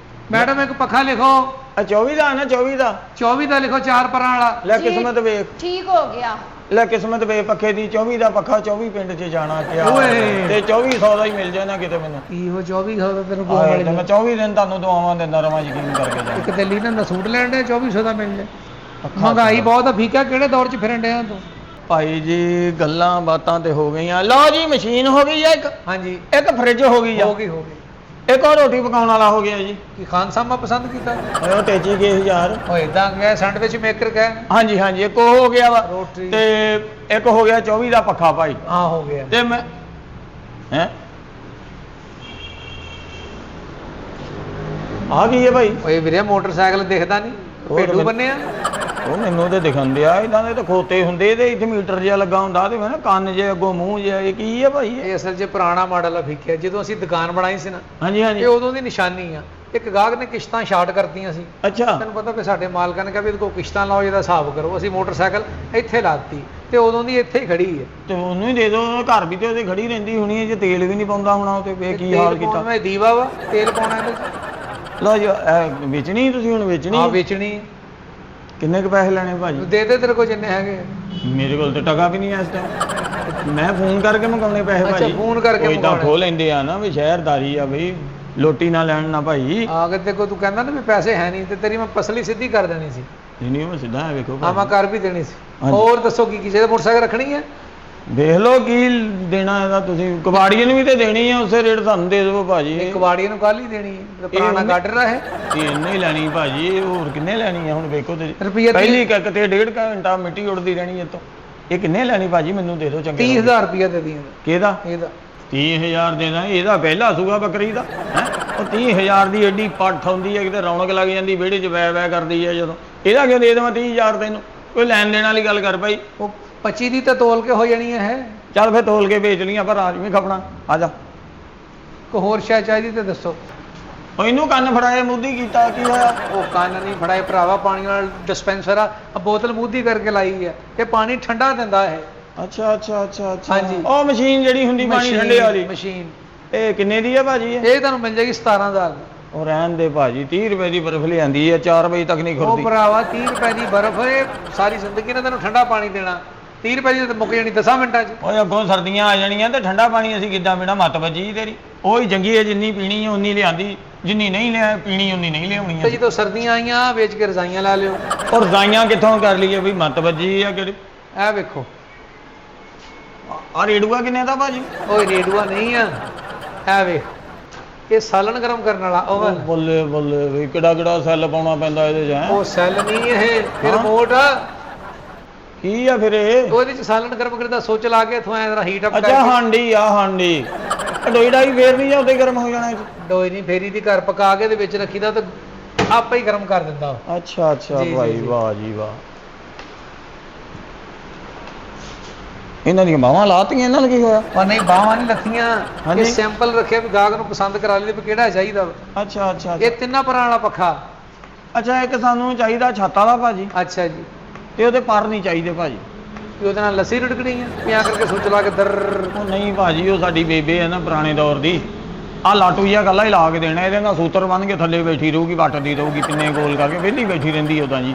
ਮੈਡਮ ਇੱਕ ਪੱਖਾ ਲਿਖੋ ਆ 24 ਦਾ ਨਾ 24 ਦਾ 24 ਦਾ ਲਿਖੋ ਚਾਰ ਪਰਾਂ ਵਾਲਾ ਲੈ ਜੀ। ਕਿਸਮਤ ਵੇਖ ठीक हो गया ਲੈ ਕਿਸਮਤ ਵੇਖ ਪੱਖੇ ਦੀ 24 ਦਾ ਪੱਖਾ 24 ਪਿੰਡ 'ਚ ਜਾਣਾ ਪਿਆ ਓਏ। ਤੇ 2400 ਦਾ ਹੀ ਮਿਲ ਜਾਣਾ ਕਿਤੇ ਮੈਨੂੰ ਇਹੋ 2400 ਦਾ ਤੈਨੂੰ ਕੋਲ ਆਏ ਵਾਲੇ ਤੇ ਮੈਂ 24 ਦਿਨ ਤੁਹਾਨੂੰ ਦੁਆਵਾਂ ਦਿੰਦਾ ਰਵਾਂ ਯਕੀਨ ਕਰਕੇ ਜਾ ਇੱਕ ਦਿੱਲੀ ਨੇ ਸੂਟ ਲੈਣ ਦੇ 2400 ਦਾ ਮਿਲ ਜੇ ਮਹਿੰਗਾਈ ਬਹੁਤ ਆ ਫੀਕਾ ਕਿਹੜੇ ਦੌਰ 'ਚ ਫਿਰਨ ਡਿਆ ਤੂੰ ਭਾਈ ਜੀ ਗੱਲਾਂ ਬਾਤਾਂ ਤੇ ਹੋ ਗਈਆਂ ਲਓ ਜੀ ਮਸ਼ੀਨ ਹੋ ਗਈ ਆ ਇੱਕ ਹਾਂਜੀ ਇੱਕ ਫ੍ਰਿਜ ਹੋ ਗਈ ਆ ਹੋ ਗਈ ਇੱਕ ਹੋਰ ਰੋਟੀ ਪਕਾਉਣ ਵਾਲਾ ਹੋ ਗਿਆ ਜੀ ਕੀ ਖਾਨ ਸਾਹਿਬ ਮੈਂ ਪਸੰਦ ਕੀਤਾ ਉਹ ਟੇਚੀ ਕੇ 1000 ਉਹ ਇਦਾਂ ਗਿਆ ਸੈਂਡਵਿਚ ਮੇਕਰ ਕਹਿ ਹਾਂਜੀ ਹਾਂਜੀ ਇੱਕ ਉਹ ਹੋ ਗਿਆ ਵਾ ਰੋਟੀ। ਤੇ ਇੱਕ ਹੋ ਗਿਆ 24 ਦਾ ਪੱਖਾ ਭਾਈ ਹਾਂ ਹੋ ਗਿਆ ਤੇ ਮੈਂ ਹੈ ਆ ਗਈ ਹੈ ਭਾਈ ਓਏ ਵੀਰੇ ਮੋਟਰਸਾਈਕਲ ਦਿਖਦਾ ਨਹੀਂ ਉਹ ਭੇਡੂ ਤਾਂ ਬੰਨੇ ਆ ਉਹ ਮੈਨੂੰ ਤੇ ਦਿਖਣ ਦਿਆ ਇਦਾਂ ਦੇ ਤਾਂ ਖੋਤੇ ਹੁੰਦੇ ਤੇ ਇੱਥੇ ਮੀਟਰ ਜਿਹਾ ਲੱਗਾ ਹੁੰਦਾ ਤੇ ਮੈਂ ਨਾ ਕੰਨ ਜੇ ਅੱਗੋਂ ਮੂੰਹ ਜਿਹਾ ਇਹ ਕੀ ਹੈ ਭਾਈ ਇਹ? ਇਹ ਅਸਲ 'ਚ ਪੁਰਾਣਾ ਮਾਡਲ ਆ ਫੀਕਿਆ ਜਦੋਂ ਅਸੀਂ ਦੁਕਾਨ ਬਣਾਈ ਸੀ ਨਾ ਹਾਂਜੀ ਹਾਂਜੀ ਇਹ ਉਦੋਂ ਦੀ ਨਿਸ਼ਾਨੀ ਆ ਇੱਕ ਗਾਹਕ ਨੇ ਕਿਸ਼ਤਾਂ ਸ਼ਾਰਟ ਕਰਤੀਆਂ ਸੀ ਅੱਛਾ ਤੈਨੂੰ ਪਤਾ ਵੀ ਸਾਡੇ ਮਾਲਕਾਂ ਨੇ ਕਿਹਾ ਵੀ ਇਹਦੇ ਕੋਲ ਕਿਸ਼ਤਾਂ ਲਾਓ ਜਿਹਦਾ ਹਿਸਾਬ ਕਰੋ ਅਸੀਂ ਮੋਟਰਸਾਈਕਲ ਇੱਥੇ ਲਾਤੀ ਤੇ ਉਦੋਂ ਦੀ ਇੱਥੇ ਹੀ ਖੜੀ ਹੈ ਤੇ ਉਹਨੂੰ ਹੀ ਦੇ ਦਿਓ ਘਰ ਵੀ ਤੇ ਉਹਦੇ ਖੜੀ ਰਹਿੰਦੀ ਹੋਣੀ ਹੈ ਜੇ ਤੇਲ ਵੀ ਨਹੀਂ ਪਾਉਂਦਾ ਹੋਣਾ ਉਹ ਤੇ ਵੇ ਕੀ ਹਾਲ ਤੇਲ ਪਾਉਣ ਕੀਤਾ ਮੈਂ ਦੀਵਾ ਵਾ ਤੇਲ ਪਾਉਣਾ ਇਹਦੇ 'ਚ ਲਓ ਜੀ ਇਹ ਵੇਚਣੀ ਤੁਸੀਂ ਹੁਣ ਵੇਚਣੀ ਹਾਂ ਹੈ? ਵੇਚਣੀ ਹੈ। ਕਿੰਨੇ ਕੁ ਪੈਸੇ ਲੈਣੇ ਭਾਜੀ ਦੇ ਦੇ ਤੇਰੇ ਕੋਲ ਜਿੰਨੇ ਹੈਗੇ ਮੇਰੇ ਕੋਲ ਤੇ ਟਕਾ ਵੀ ਨਹੀਂ ਹੈ ਇਸ ਟਾਈਮ ਮੈਂ ਫੋਨ ਕਰਕੇ ਮੰਗਾਉਣੇ ਪੈਸੇ ਅੱਛਾ, ਭਾਜੀ ਫੋਨ ਕਰਕੇ ਉਹ ਏਦਾਂ ਮੰਗਾਉਣੇ। ਖੋ ਲੈਂਦੇ ਆ ਨਾ ਵੀ ਸ਼ਹਿਰਦਾਰੀ ਆ ਬਈ ਲੋਟੀ ਨਾ ਲੈਣ ਨਾ ਭਾਈ ਆ ਕੇ ਤੇ ਕੋ ਤੂੰ ਕਹਿੰਦਾ ਨਾ ਵੀ ਪੈਸੇ ਹੈ ਨਹੀਂ ਤੇ ਤੇਰੀ ਮੈਂ ਪਸਲੀ ਸਿੱਧੀ ਕਰ ਦੇਣੀ ਸੀ ਨਹੀਂ ਨਹੀਂ ਉਹ ਸਿੱਧਾ ਹੈ ਵੇਖੋ ਹਾਂ ਮੈਂ ਭਾਜੀ। ਕਰ ਵੀ ਦੇਣੀ ਸੀ ਹਾਂਜੀ। ਹੋਰ ਦੱਸੋ ਕੀ ਕੀ ਚਾਹੀਦਾ ਮੋਟਰਸਾਈਕਲ ਰੱਖਣੀ ਹੈ ਦੇਖ ਲਓ ਕੀ ਦੇਣਾ ਇਹਦਾ ਤੁਸੀਂ ਕਬਾੜੀਏ ਨੂੰ ਵੀ ਤੇ ਦੇਣੀ ਆ ਉਸੇ ਰੇਟ ਤੁਹਾਨੂੰ ਦੇ ਦੇਵੋ ਭਾਜੀ ਇੱਕ ਕਬਾੜੀਏ ਨੂੰ ਕੱਲ ਹੀ ਦੇਣੀ ਹੈ ਤੇ ਪੁਰਾਣਾ ਉਹਨੇ- ਗਾਡਰ ਹੈ ਇਹ ਇੰਨੇ ਹੀ ਲੈਣੀ ਭਾਜੀ ਹੋਰ ਕਿੰਨੇ ਲੈਣੀ ਆ ਹੁਣ ਵੇਖੋ ਤੇ ਰੁਪਈਆ ਪਹਿਲੀ ਕਿੱਕ ਤੇ 1.5 ਘੰਟਾ ਮਿੱਟੀ ਉੱਡਦੀ ਰਹਿਣੀ ਇੱਥੋਂ ਇਹ ਕਿੰਨੇ ਲੈਣੀ ਭਾਜੀ ਮੈਨੂੰ ਦੇ ਦਿਓ ਚੰਗੇ 30,000 ਰੁਪਇਆ ਦੇ ਦੀਆਂ ਕਿਹਦਾ ਇਹਦਾ 30,000 ਦੇਣਾ ਇਹਦਾ ਪਹਿਲਾ ਸੂਆ ਬੱਕਰੀ ਦਾ ਹੈ ਉਹ 30,000 ਦੀ ਐਡੀ ਪੱਠ ਹੁੰਦੀ ਹੈ ਕਿਤੇ ਰੌਣਕ ਲੱਗ ਜਾਂਦੀ ਵਿਹੜੇ 'ਚ ਵੈ ਵੈ ਕਰਦੀ ਹੈ ਜਦੋਂ ਇਹਦਾ ਕਿਉਂ ਦੇ ਦੇਵਾਂ 30,000 ਤੈਨੂੰ ਕੋਈ ਲੈਣ ਦੇਣ ਵਾਲੀ ਗੱਲ ਕਰ ਭਾਈ ਉਹ 25 ਦੀ ਤਾਂ ਤੋਲ ਕੇ ਹੋ ਜਾਣੀ ਹੈ ਚੱਲ ਫਿਰ ਤੋਲ ਕੇ ਵੇਚ ਲਈਆਂ ਪਰ ਰਾਜ ਵੀ ਖਪਣਾ ਆ ਜਾ ਕੋਈ ਹੋਰ ਸ਼ੈ ਚਾਹੀਦੀ ਤੇ ਦੱਸੋ ਉਹ ਇਹਨੂੰ ਕੰਨ ਫੜਾਏ ਮੁੱਦੀ ਕੀਤਾ ਕੀ ਹੋਇਆ ਉਹ ਕੰਨ ਨਹੀਂ ਫੜਾਏ ਭਰਾਵਾ ਪਾਣੀ ਵਾਲਾ ਡਿਸਪੈਂਸਰ ਆ ਬੋਤਲ ਮੂਧੀ ਕਰਕੇ ਲਾਈ ਹੈ ਇਹ ਪਾਣੀ ਠੰਡਾ ਦਿੰਦਾ ਇਹ ਅੱਛਾ ਅੱਛਾ ਅੱਛਾ ਅੱਛਾ ਹਾਂਜੀ। ਉਹ ਮਸ਼ੀਨ ਜਿਹੜੀ ਹੁੰਦੀ ਪਾਣੀ ਠੰਡੇ ਵਾਲੀ ਮਸ਼ੀਨ ਇਹ ਕਿੰਨੇ ਦੀ ਹੈ ਭਾਜੀ ਇਹ ਤੁਹਾਨੂੰ ਮਿਲ ਜਾਏਗੀ 17,000 ਦੀ ਉਹ ਰਹਿਣ ਦੇ ਭਾਜੀ 30 ਰੁਪਏ ਦੀ ਬਰਫ਼ ਲਿਆਂਦੀ ਹੈ 4 ਵਜੇ ਤੱਕ ਨਹੀਂ ਉਹ ਖੁਰਦੀ ਭਰਾਵਾ 30 ਰੁਪਏ ਦੀ ਬਰਫ਼ ਇਹ ਸਾਰੀ ਜ਼ਿੰਦਗੀ ਨੇ ਤੈਨੂੰ ਠੰਡਾ ਪਾਣੀ ਦੇਣਾ 30 ਰੁਪਏ ਦੀ ਤਾਂ ਮੁੱਕ ਜਾਣੀ 10 ਮਿੰਟਾਂ 'ਚ ਓਏ ਅੱਗੋਂ ਸਰਦੀਆਂ ਆ ਜਾਣੀਆਂ ਤੇ ਠੰਡਾ ਪਾਣੀ ਅਸੀਂ ਕਿੱਦਾਂ ਪੀਣਾ ਮੱਤ ਵੱਜੀ ਤੇਰੀ ਉਹੀ ਚੰਗੀ ਹੈ ਜਿੰਨੀ ਪੀਣੀ ਹੈ ਉਨੀ ਲਿਆਂਦੀ ਜਿੰਨੀ ਨਹੀਂ ਲਿਆ ਪੀਣੀ ਉਨੀ ਨਹੀਂ ਲਿਆਉਣੀ ਤੇ ਹੈ ਜਦੋਂ ਸਰਦੀਆਂ ਆਈਆਂ ਵੇਚ ਕੇ ਰਜ਼ਾਈਆਂ ਲਾ ਲਿਓ ਔਰ ਰਜ਼ਾਈਆਂ ਕਿੱਥੋਂ ਕਰ ਲਈਏ ਵੀ ਮੱਤ ਵੱਜੀ ਆ ਕਿਹੜੀ ਇਹ ਵੇਖੋ ਆ ਰੇੜੂਆ ਕਿੰਨੇ ਦਾ ਭਾਜੀ ਓਏ ਰੇਡੂਆ ਨਹੀਂ ਆ ਇਹ ਵੇਖ ਇਹ ਸਾਲਣ ਗਰਮ ਕਰਨ ਵਾਲਾ ਓਵਨ ਬੱਲੇ ਬੱਲੇ ਵੀ ਕਿਹੜਾ ਕਿਹੜਾ ਸੈੱਲ ਪਾਉਣਾ ਪੈਂਦਾ ਇਹਦੇ 'ਚ ਹੈਂ? ਉਹ ਸੈੱਲ ਨਹੀਂ ਇਹ ਫਿਰ ਹਾਂ। ਰਿਮੋਟ ਆ ਕੀ ਆ ਫਿਰ ਇਹ ਉਹਦੇ ਚ ਸਾਲਣ ਗਰਮ ਕਰਦਾ ਸੁੱਚ ਲਾ ਕੇ ਇਥੋਂ ਐ ਜਰਾ ਹੀਟ ਅਪ ਅੱਛਾ ਹਾਂਡੀ ਆ ਹਾਂਡੀ ਡੋਈਡਾ ਹੀ ਫੇਰ ਨਹੀਂ ਜਾਂ ਉਦੋਂ ਹੀ ਗਰਮ ਹੋ ਜਾਣਾ ਇਹ 'ਚ ਡੋਈ ਨਹੀਂ ਫੇਰੀ ਦੀ ਘਰ ਪਕਾ ਕੇ ਦੇ ਵਿੱਚ ਰੱਖੀਦਾ ਤਾਂ ਆਪੇ ਹੀ ਗਰਮ ਕਰ ਦਿੰਦਾ ਉਹ। ਅੱਛਾ ਅੱਛਾ ਜੀ, ਭਾਈ ਜੀ, ਜੀ। ਵਾਹ ਜੀ ਵਾਹ ਇਹਨਾਂ ਦੀਆਂ ਬਾਹਾਂ ਲਾਤੀਆਂ ਇਹਨਾਂ ਨੂੰ ਕੀ ਹੋਇਆ ਪਰ ਨਹੀਂ ਬਾਹਾਂ ਨਹੀਂ ਲੱਥੀਆਂ ਹਾਂਜੀ। ਇਹ ਸੈਂਪਲ ਰੱਖਿਆ ਵੀ ਗਾਹਕ ਨੂੰ ਪਸੰਦ ਕਰਾ ਲਈ ਵੀ ਕਿਹੜਾ ਚਾਹੀਦਾ ਵਾ। ਅੱਛਾ ਅੱਛਾ ਇਹ ਤਿੰਨਾਂ ਪਰਾਂ ਵਾਲਾ ਪੱਖਾ ਅੱਛਾ ਇੱਕ ਸਾਨੂੰ ਚਾਹੀਦਾ ਛੱਤ ਵਾਲਾ ਭਾਜੀ ਅੱਛਾ ਜੀ ਤੇ ਉਹਦੇ ਪਰ ਨਹੀਂ ਚਾਹੀਦੇ ਭਾਜੀ ਵੀ ਉਹਦੇ ਨਾਲ ਲੱਸੀ ਰੜਕਣੀ ਆ ਪਿਆ ਕਰਕੇ ਸੁੱਚ ਲਾ ਕੇ ਦਰ ਉਹ ਨਹੀਂ ਭਾਜੀ ਉਹ ਸਾਡੀ ਬੇਬੇ ਹੈ ਨਾ ਪੁਰਾਣੇ ਦੌਰ ਦੀ ਆ ਲਾਟੂ ਜਿਹਾ ਕੱਲਾ ਹੀ ਲਾ ਕੇ ਦੇਣਾ ਇਹਦੇ ਨਾਲ ਸੂਤਰ ਬੰਨ ਕੇ ਥੱਲੇ ਬੈਠੀ ਰਹੂਗੀ ਵੱਟਦੀ ਰਹੂਗੀ ਪਿੰਨੇ ਗੋਲ ਕਰਕੇ ਵਿਹਲੀ ਬੈਠੀ ਰਹਿੰਦੀ ਉਦਾਂ ਜੀ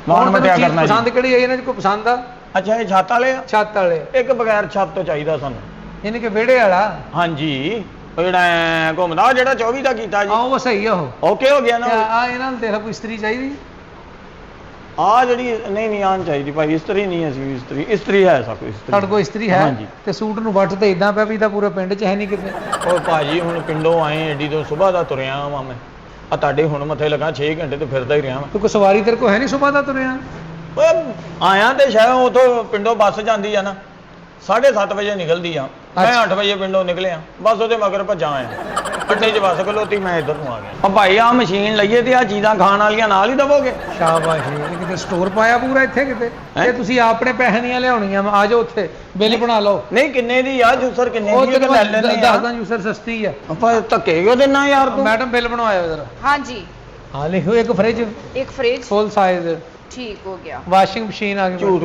ਮਾਣ ਮਟਿਆ ਕਰਨਾ ਪਸੰਦ ਜੀ ਕਿਹੜੀ ਆਈ ਇਹਨਾਂ ਚ ਕੋਈ ਪਸੰਦ ਆ ਅੱਛਾ ਇਹ ਛੱਤ ਵਾਲੇ ਆ ਛੱਤ ਵਾਲੇ ਇੱਕ ਬਗੈਰ ਛੱਤ ਤੋਂ ਚਾਹੀਦਾ ਸਾਨੂੰ ਯਾਨੀ ਕਿ ਵਿਹੜੇ ਵਾਲਾ ਹਾਂਜੀ ਉਹ ਜਿਹੜਾ ਐਂ ਘੁੰਮਦਾ ਉਹ ਜਿਹੜਾ 24 ਦਾ ਕੀਤਾ ਆ ਜੀ ਉਹ ਸਹੀ ਆ ਉਹ ਓਕੇ ਹੋ ਗਿਆ ਨਾ ਆ ਇਹਨਾਂ ਨੂੰ ਦੇਖ ਕੋਈ ਇਸਤਰੀ ਚਾਹੀਦੀ ਆ ਜਿਹੜੀ ਨਹੀਂ ਆਣ ਚਾਹੀਦੀ ਭਾਈ ਇਸਤਰੀ ਨਹੀਂ ਅਸੀਂ ਇਸਤਰੀ ਹੈ ਸਭ ਕੋਈ ਇਸਤਰੀ ਤੁਹਾਡੇ ਕੋਲ ਇਸਤਰੀ ਹੈ ਹਾਂਜੀ। ਤੇ ਸੂਟ ਨੂੰ ਵੱਟ ਤੇ ਇਦਾਂ ਪਿਆ ਵੀ ਤਾਂ ਪੂਰੇ ਪਿੰਡ 'ਚ ਹੈ ਨਹੀਂ ਕਿਤੇ ਉਹ ਭਾਜੀ ਹੁਣ ਪਿੰਡੋਂ ਆਏ ਏਡੀ ਤੋਂ ਸਵੇਰ ਦਾ ਤੁਰਿਆ ਵਾਂ ਮੈਂ ਆ ਤੁਹਾਡੇ ਹੁਣ ਮੱਥੇ ਲੱਗਾ 6 ਘੰਟੇ ਤੇ ਫਿਰਦਾ ਹੀ ਰਿਹਾ ਵਾਂ ਤੂੰ ਕੋਈ ਸਵਾਰੀ ਤੇਰੇ ਕੋਲ ਹੈ ਨਹੀਂ ਸੁਬਾਹ ਦਾ ਤੁਰਿਆ ਓਏ ਆਇਆ ਤੇ ਸ਼ਾਇਦ ਉਥੋਂ ਪਿੰਡੋਂ ਬੱਸ ਜਾਂਦੀ ਆ ਨਾ 7:30 ਵਜੇ ਨਿਕਲਦੀ ਆ ਮੈਂ 8 ਵਜੇ ਪਿੰਡੋਂ ਨਿਕਲਿਆ ਬਸ ਉਹਦੇ ਮਗਰ ਭੱਜਾਂ ਆਇਆ ਅੱਡੇ 'ਚ ਬੱਸ ਖਲੋਤੀ ਮੈਂ ਇੱਧਰ ਨੂੰ ਆ ਗਿਆ ਆ ਭਾਈ ਆ ਮਸ਼ੀਨ ਲਈਏ ਤੇ ਆ ਚੀਜ਼ਾਂ ਖਾਣ ਵਾਲੀਆਂ ਨਾਲ ਹੀ ਦਵੋਗੇ ਸ਼ਾਬਾਸ਼ ਇਹ ਕਿਤੇ ਸਟੋਰ ਪਾਇਆ ਪੂਰਾ ਇੱਥੇ ਕਿਤੇ ਹੈਂ? ਇਹ ਤੁਸੀਂ ਆਪਣੇ ਪੈਸੇ ਦੀਆਂ ਲਿਆਉਣੀਆਂ ਵਾ, ਆ ਜਾਓ ਉੱਥੇ ਬਿੱਲ ਬਣਾ ਲਓ ਨਹੀਂ ਕਿੰਨੇ ਦੀ ਆ ਜੂਸਰ ਕਿੰਨੇ ਉਹ ਦੀ ਆ ਕਿ ਲੈ ਲੈਣੇ ਆ ਦੱਸਦਾ ਯੂਸਰ ਸਸਤੀ ਆ ਆਪਾਂ ਧੱਕੇ ਕਿਉਂ ਦੇਣਾ ਯਾਰ ਤੂੰ ਮੈਡਮ ਬਿੱਲ ਬਣਵਾਇਓ ਜਰਾ हाँ जी ਹਾਂ ਲਿਖੋ ਇੱਕ ਫ੍ਰਿਜ एक फ्रिज ਫੁੱਲ ਸਾਈਜ਼ ठीक हो गया ਵਾਸ਼ਿੰਗ ਮਸ਼ੀਨ ਆ ਗਈ ਝੂਠ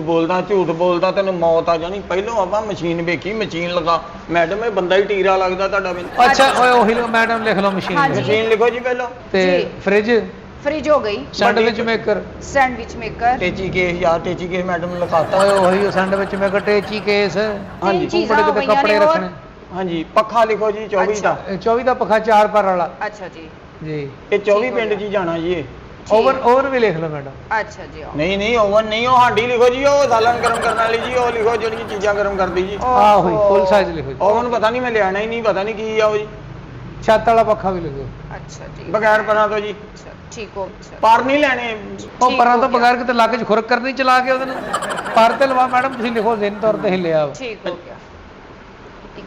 ਬੋਲਦਾ ਤੈਨੂੰ ਮੌਤ ਆ ਜਾਣੀ ਪਹਿਲੋਂ ਆਪਾਂ ਮਸ਼ੀਨ ਵੇਖੀ ਮਸ਼ੀਨ ਲਗਾ ਮੈਡਮ ਇਹ ਬੰਦਾ ਹੀ ਟੀਰਾ ਲੱਗਦਾ ਤੁਹਾਡਾ ਮੈਨੂੰ ਅੱਛਾ ਓਏ ਉਹੀ ਲਓ ਮੈਡਮ ਲਿਖ ਲਓ ਮਸ਼ੀਨ ਹਾਂਜੀ। ਮਸ਼ੀਨ ਲਿਖੋ ਜੀ ਪਹਿਲੋਂ ਤੇ ਜੀ। ਫ੍ਰਿਜ फ्रिज हो गई sandwich maker sandwich maker attache case ਯਾਰ ਟੇਚੀ ਕੇਸ ਮੈਡਮ ਨੂੰ ਲਿਖਾਤਾ ਓਏ ਉਹੀ ਸੈਂਡਵਿਚ ਮੇਕਰ ਟੇਚੀ ਕੇਸ ਹਾਂਜੀ। तीन चीज़ां ਕੱਪੜੇ हो ਤੇ गई ਕੱਪੜੇ ने और ਰੱਖਣੇ ਹਾਂਜੀ ਪੱਖਾ ਲਿਖੋ ਜੀ 24 ਦਾ ਇਹ 24 ਦਾ ਪੱਖਾ 4 ਪਰ ਵਾਲਾ अच्छा जी ਜੀ ਇਹ 24 ਪਿੰਡ 'ਚ ਹੀ ਜਾਣਾ ਜੀ ਇਹ ਓਵਨ ਵੀ ਲਿਖ ਲਓ ਮੈਡਮ अच्छा जी आओ। ਨਹੀਂ ਓਵਨ ਨਹੀਂ ਉਹ ਹਾਂਡੀ ਲਿਖੋ ਜੀ ਉਹ ਸਾਲਨ ਗਰਮ ਕਰਨ ਵਾਲੀ ਜੀ ਉਹ ਲਿਖੋ ਜਿਹੜੀ ਚੀਜ਼ਾਂ ਗਰਮ ਕਰਦੀ ਜੀ ਆ ਹੋਈ ਫੁੱਲ ਸਾਈਜ਼ ਲਿਖੋ ਜੀ ਓਵਨ ਪਤਾ ਨਹੀਂ ਮੈਂ ਲਿਆਣਾ ਹੀ ਨਹੀਂ ਪਤਾ ਨਹੀਂ ਕੀ ਆ ਉਹ ਜੀ ਛੱਤ ਵਾਲਾ ਪੱਖਾ ਵੀ ਲਿਖੋ अच्छा जी ਬਗੈਰ ਪਰਾਂ ਤੋਂ ਜੀ अच्छा ठीक हो अच्छा ਪਰ ਨਹੀਂ ਲੈਣੇ ਉਹ ਠੀਕ ਪਰਾਂ ਹੋ ਤੋਂ ਗਿਆ। ਬਗੈਰ ਕਿਤੇ ਲੱਗ 'ਚ ਖੁਰਕ ਕਰਨੀ ਚਲਾ ਕੇ ਉਹਦੇ ਨਾਲ ਪਰ ਤੇ ਲਵਾ ਮੈਡਮ ਤੁਸੀਂ ਲਿਖੋ ਦਿਨ ਤੌਰ ਤੇ ਹਿੱਲਿਆ ਵਾ। ठीक हो गया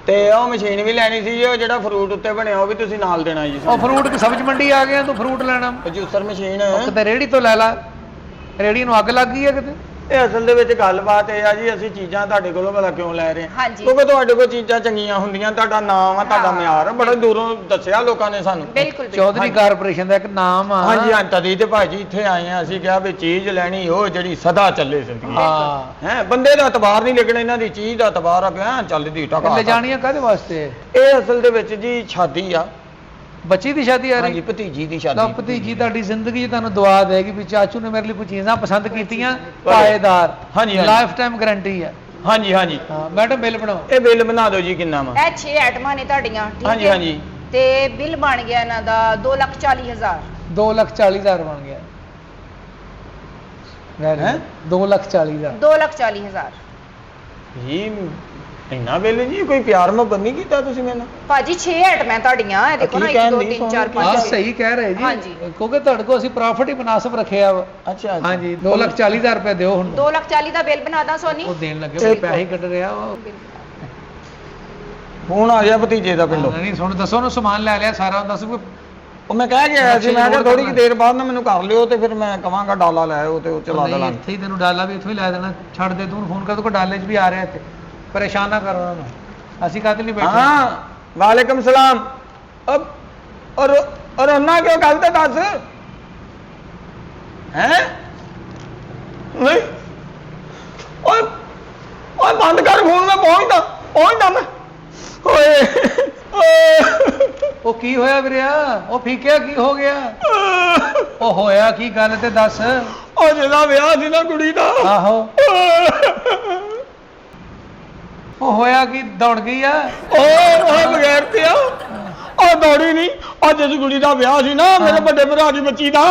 ਤੇ ਉਹ ਮਸ਼ੀਨ ਵੀ ਲੈਣੀ ਸੀ ਜੀ ਉਹ ਜਿਹੜਾ ਫਰੂਟ ਉੱਤੇ ਬਣਿਆ ਉਹ ਵੀ ਤੁਸੀਂ ਨਾਲ ਦੇਣਾ ਜੀ ਉਹ ਫਰੂਟ ਦੀ ਸਬਜ਼ ਮੰਡੀ ਆ ਗਿਆ ਤੂੰ ਫਰੂਟ ਲੈਣਾ ਜੂਸਰ ਮਸ਼ੀਨ ਕਿਤੇ ਰੇੜੀ ਤੋਂ ਲੈ ਲਾ ਰੇੜੀ ਨੂੰ ਅੱਗ ਲੱਗ ਗਈ ਹੈ ਕਿਤੇ ਇਹ ਅਸਲ ਦੇ ਵਿੱਚ ਗੱਲਬਾਤ ਇਹ ਆ ਜੀ ਅਸੀਂ ਚੀਜ਼ਾਂ ਤੁਹਾਡੇ ਕੋਲੋਂ ਭਲਾ ਕਿਉਂ ਲੈ ਰਹੇ ਹਾਂ ਹਾਂਜੀ। ਕਿਉਂਕਿ ਤੁਹਾਡੇ ਕੋਲ ਚੀਜ਼ਾਂ ਚੰਗੀਆਂ ਹੁੰਦੀਆਂ ਤੁਹਾਡਾ ਨਾਮ ਆ ਤੁਹਾਡਾ ਹਾਂ। ਮਿਆਰ ਆ ਬੜੇ ਦੂਰੋਂ ਦੱਸਿਆ ਲੋਕਾਂ ਨੇ ਸਾਨੂੰ बिल्कुल ਚੌਧਰੀ बिल्कुल ਕਾਰਪੋਰੇਸ਼ਨ ਦਾ ਇੱਕ ਨਾਮ ਆ ਹਾਂਜੀ ਹਾਂ ਤਦੀ ਤੇ ਭਾਜੀ ਇੱਥੇ ਆਏ ਆ ਅਸੀਂ ਕਿਹਾ ਵੀ ਚੀਜ਼ ਲੈਣੀ ਉਹ ਜਿਹੜੀ ਸਦਾ ਚੱਲੇ ਜ਼ਿੰਦਗੀ ਹਾਂ ਹੈ ਬੰਦੇ ਦਾ ਇਤਬਾਰ ਨਹੀਂ ਲੱਗਣਾ ਇਹਨਾਂ ਦੀ ਚੀਜ਼ ਦਾ ਇਤਬਾਰ ਆ ਪਿਆ ਚੱਲਦੀ ਟਕਾ ਲੈ ਜਾਣੀਆਂ ਕਾਹਦੇ ਵਾਸਤੇ ਇਹ ਅਸਲ ਦੇ ਵਿੱਚ ਜੀ ਸ਼ਾਦੀ ਆ ਬੱਚੀ ਦੀ ਸ਼ਾਦੀ ਆ ਹਾਂਜੀ ਰਹੀ ਭਤੀਜੀ ਦੀ ਤਾਂ ਸ਼ਾਦੀ ਭਤੀਜੀ ਤੁਹਾਡੀ ਜ਼ਿੰਦਗੀ 'ਚ ਤੁਹਾਨੂੰ ਦੁਆ ਦੇਗੀ ਵੀ ਚਾਚੂ ਨੇ ਮੇਰੇ ਲਈ ਕੁਝ ਚੀਜ਼ਾਂ ਪਸੰਦ ਕੀਤੀਆਂ ਪਾਏਦਾਰ ਹਾਂਜੀ, ਹਾਂਜੀ। ਲਾਈਫ ਟਾਈਮ ਗਾਰੰਟੀ ਹੈ ਹਾਂਜੀ ਹਾਂਜੀ ਹਾਂ ਮੈਡਮ ਬਿੱਲ ਬਣਾਓ ਇਹ ਬਿੱਲ ਬਣਾ ਦਿਓ ਜੀ ਕਿੰਨਾ ਵਾ ਇਹ 6 ਆਈਟਮਾਂ ਨੇ ਤੁਹਾਡੀਆਂ ਠੀਕ ਹਾਂਜੀ ਹੈ ਹਾਂਜੀ ਤੇ ਬਿੱਲ ਬਣ ਗਿਆ ਇਹਨਾਂ ਦਾ 2,40,000 2,40,000 ਬਣ ਗਿਆ ਹੈਂ? 2,40,000 2,40,000 ਜੀ ਇੰਨਾ ਬਿੱਲ ਜੀ, ਕੋਈ ਪਿਆਰ ਮੁਹੱਬਤ ਨਹੀਂ ਕੀਤਾ ਤੁਸੀਂ ਮੈਨੂੰ? ਭਾਜੀ 6 ਆਈਟਮਾਂ ਤੁਹਾਡੀਆਂ ਇਹ ਦੇਖੋ ਨਾ, ਕੀ 1 2 ਕਹਿੰਦੀ 3 4 ਹਾਂ 5 ਸਹੀ ਕਹਿ ਰਹੇ ਜੀ ਹਾਂਜੀ। ਕਿਉਂਕਿ ਤੁਹਾਡੇ ਕੋਲ ਅਸੀਂ ਪ੍ਰੋਫਿਟ ਹੀ ਮੁਨਾਸਬ ਰੱਖਿਆ ਵਾ ਅੱਛਾ ਹਾਂਜੀ 2,40,000 ਰੁਪਏ ਦਿਓ ਹੁਣ 2,40,000 ਦਾ ਬਿੱਲ ਬਣਾਦਾ ਸੋਨੀ। ਉਹ ਦੇਣ ਲੱਗੇ ਉਹ ਪੈਸੇ ਹੀ ਕੱਢ ਰਿਹਾ ਉਹ ਫੋਨ ਆ ਗਿਆ ਭਤੀਜੇ ਦਾ ਪਿੰਡੋਂ। ਨਹੀਂ ਸੁਣ ਦੱਸੋ ਉਹਨੂੰ ਸਮਾਨ ਲੈ ਲਿਆ ਸਾਰਾ ਦੱਸ ਕੋਈ ਉਹ ਮੈਂ ਕਹਿ ਕੇ ਆਇਆ ਸੀ, ਮੈਂ ਕਿਹਾ ਲੋਡ ਥੋੜੀ ਜਿਹੀ ਕਰਨਾ। ਦੇਰ ਬਾਅਦ ਨਾ ਮੈਨੂੰ ਕਰ ਲਿਓ ਤੇ ਫਿਰ ਮੈਂ ਕਵਾਂਗਾ ਡਾਲਾ ਲੈ ਆਓ ਤੇ ਉਹ ਚਲਾ ਨਹੀਂ, ਦੇਵਾਂਗੇ। ਇੱਥੇ ਹੀ ਤੈਨੂੰ ਡਾਲਾ ਵੀ ਇੱਥੋਂ ਹੀ ਲੈ ਦੇਣਾ ਛੱਡ ਦੇ ਤੂੰ ਫੋਨ ਕਰ ਤੂੰ ਕੋ ਡਾਲੇ 'ਚ ਵੀ ਆ ਰਿਹਾ ਇੱਥੇ ਪਰੇਸ਼ਾਨ ਨਾ ਕਰ ਉਹਨਾਂ ਨੂੰ ਅਸੀਂ ਕਾਹਤੇ ਨਹੀਂ ਬੈਠੇ ਹਾਂ ਵਾਲੇਕਮ ਸਲਾਮ। ਅਬ ਔਰ ਉਹਨਾਂ ਕਿਉਂ ਗੱਲ ਤੇ ਦੱਸ ਹੈ? ਨਹੀਂ ਓਏ ਓਏ ਬੰਦ ਕਰ ਫੋਨ, ਮੈਂ ਪਹੁੰਚਦਾ ਮੈਂ। ਓਏ ਉਹ ਕੀ ਹੋਇਆ ਵੀਰਿਆ ਉਹ ਫੀਕਿਆ ਕੀ ਹੋ ਗਿਆ ਉਹ ਹੋਇਆ ਕੀ ਗੱਲ ਤੇ ਦੱਸ ਉਹ ਜਿਹਦਾ ਵਿਆਹ ਸੀ ਨਾ ਕੁੜੀ ਦਾ, ਆਹੋ ਉਹ ਹੋਇਆ ਕੀ ਦੌੜ ਗਈ ਆ ਉਹ ਬਗੈਰ ਤੇ ਆ ਉਹ ਦੌੜੀ ਨਹੀਂ। ਅੱਜ ਜਿਸ ਕੁੜੀ ਦਾ ਵਿਆਹ ਸੀ ਨਾ ਮੇਰੇ ਵੱਡੇ ਭਰਾ ਦੀ ਬੱਚੀ ਦਾ,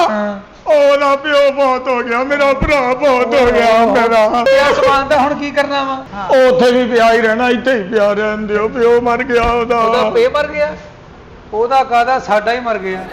ਉਹਦਾ ਪਿਓ ਬਹੁਤ ਹੋ ਗਿਆ, ਮੇਰਾ ਭਰਾ ਬਹੁਤ ਹੋ ਗਿਆ ਮੇਰਾ। ਤੇ ਆ ਸਮਾਨ ਤਾਂ ਹੁਣ ਕੀ ਕਰਨਾ ਵਾ ਉਹ ਉੱਥੇ ਵੀ ਪਿਆ ਹੀ ਰਹਿਣਾ, ਇੱਥੇ ਹੀ ਪਿਆ ਰਹਿਣ ਦਿਓ, ਪਿਓ ਮਰ ਗਿਆ ਉਹਦਾ ਉਹਦਾ। ਪੇ ਮਰ ਗਿਆ ਉਹਦਾ ਕਾਹਦਾ ਸਾਡਾ ਹੀ ਮਰ ਗਿਆ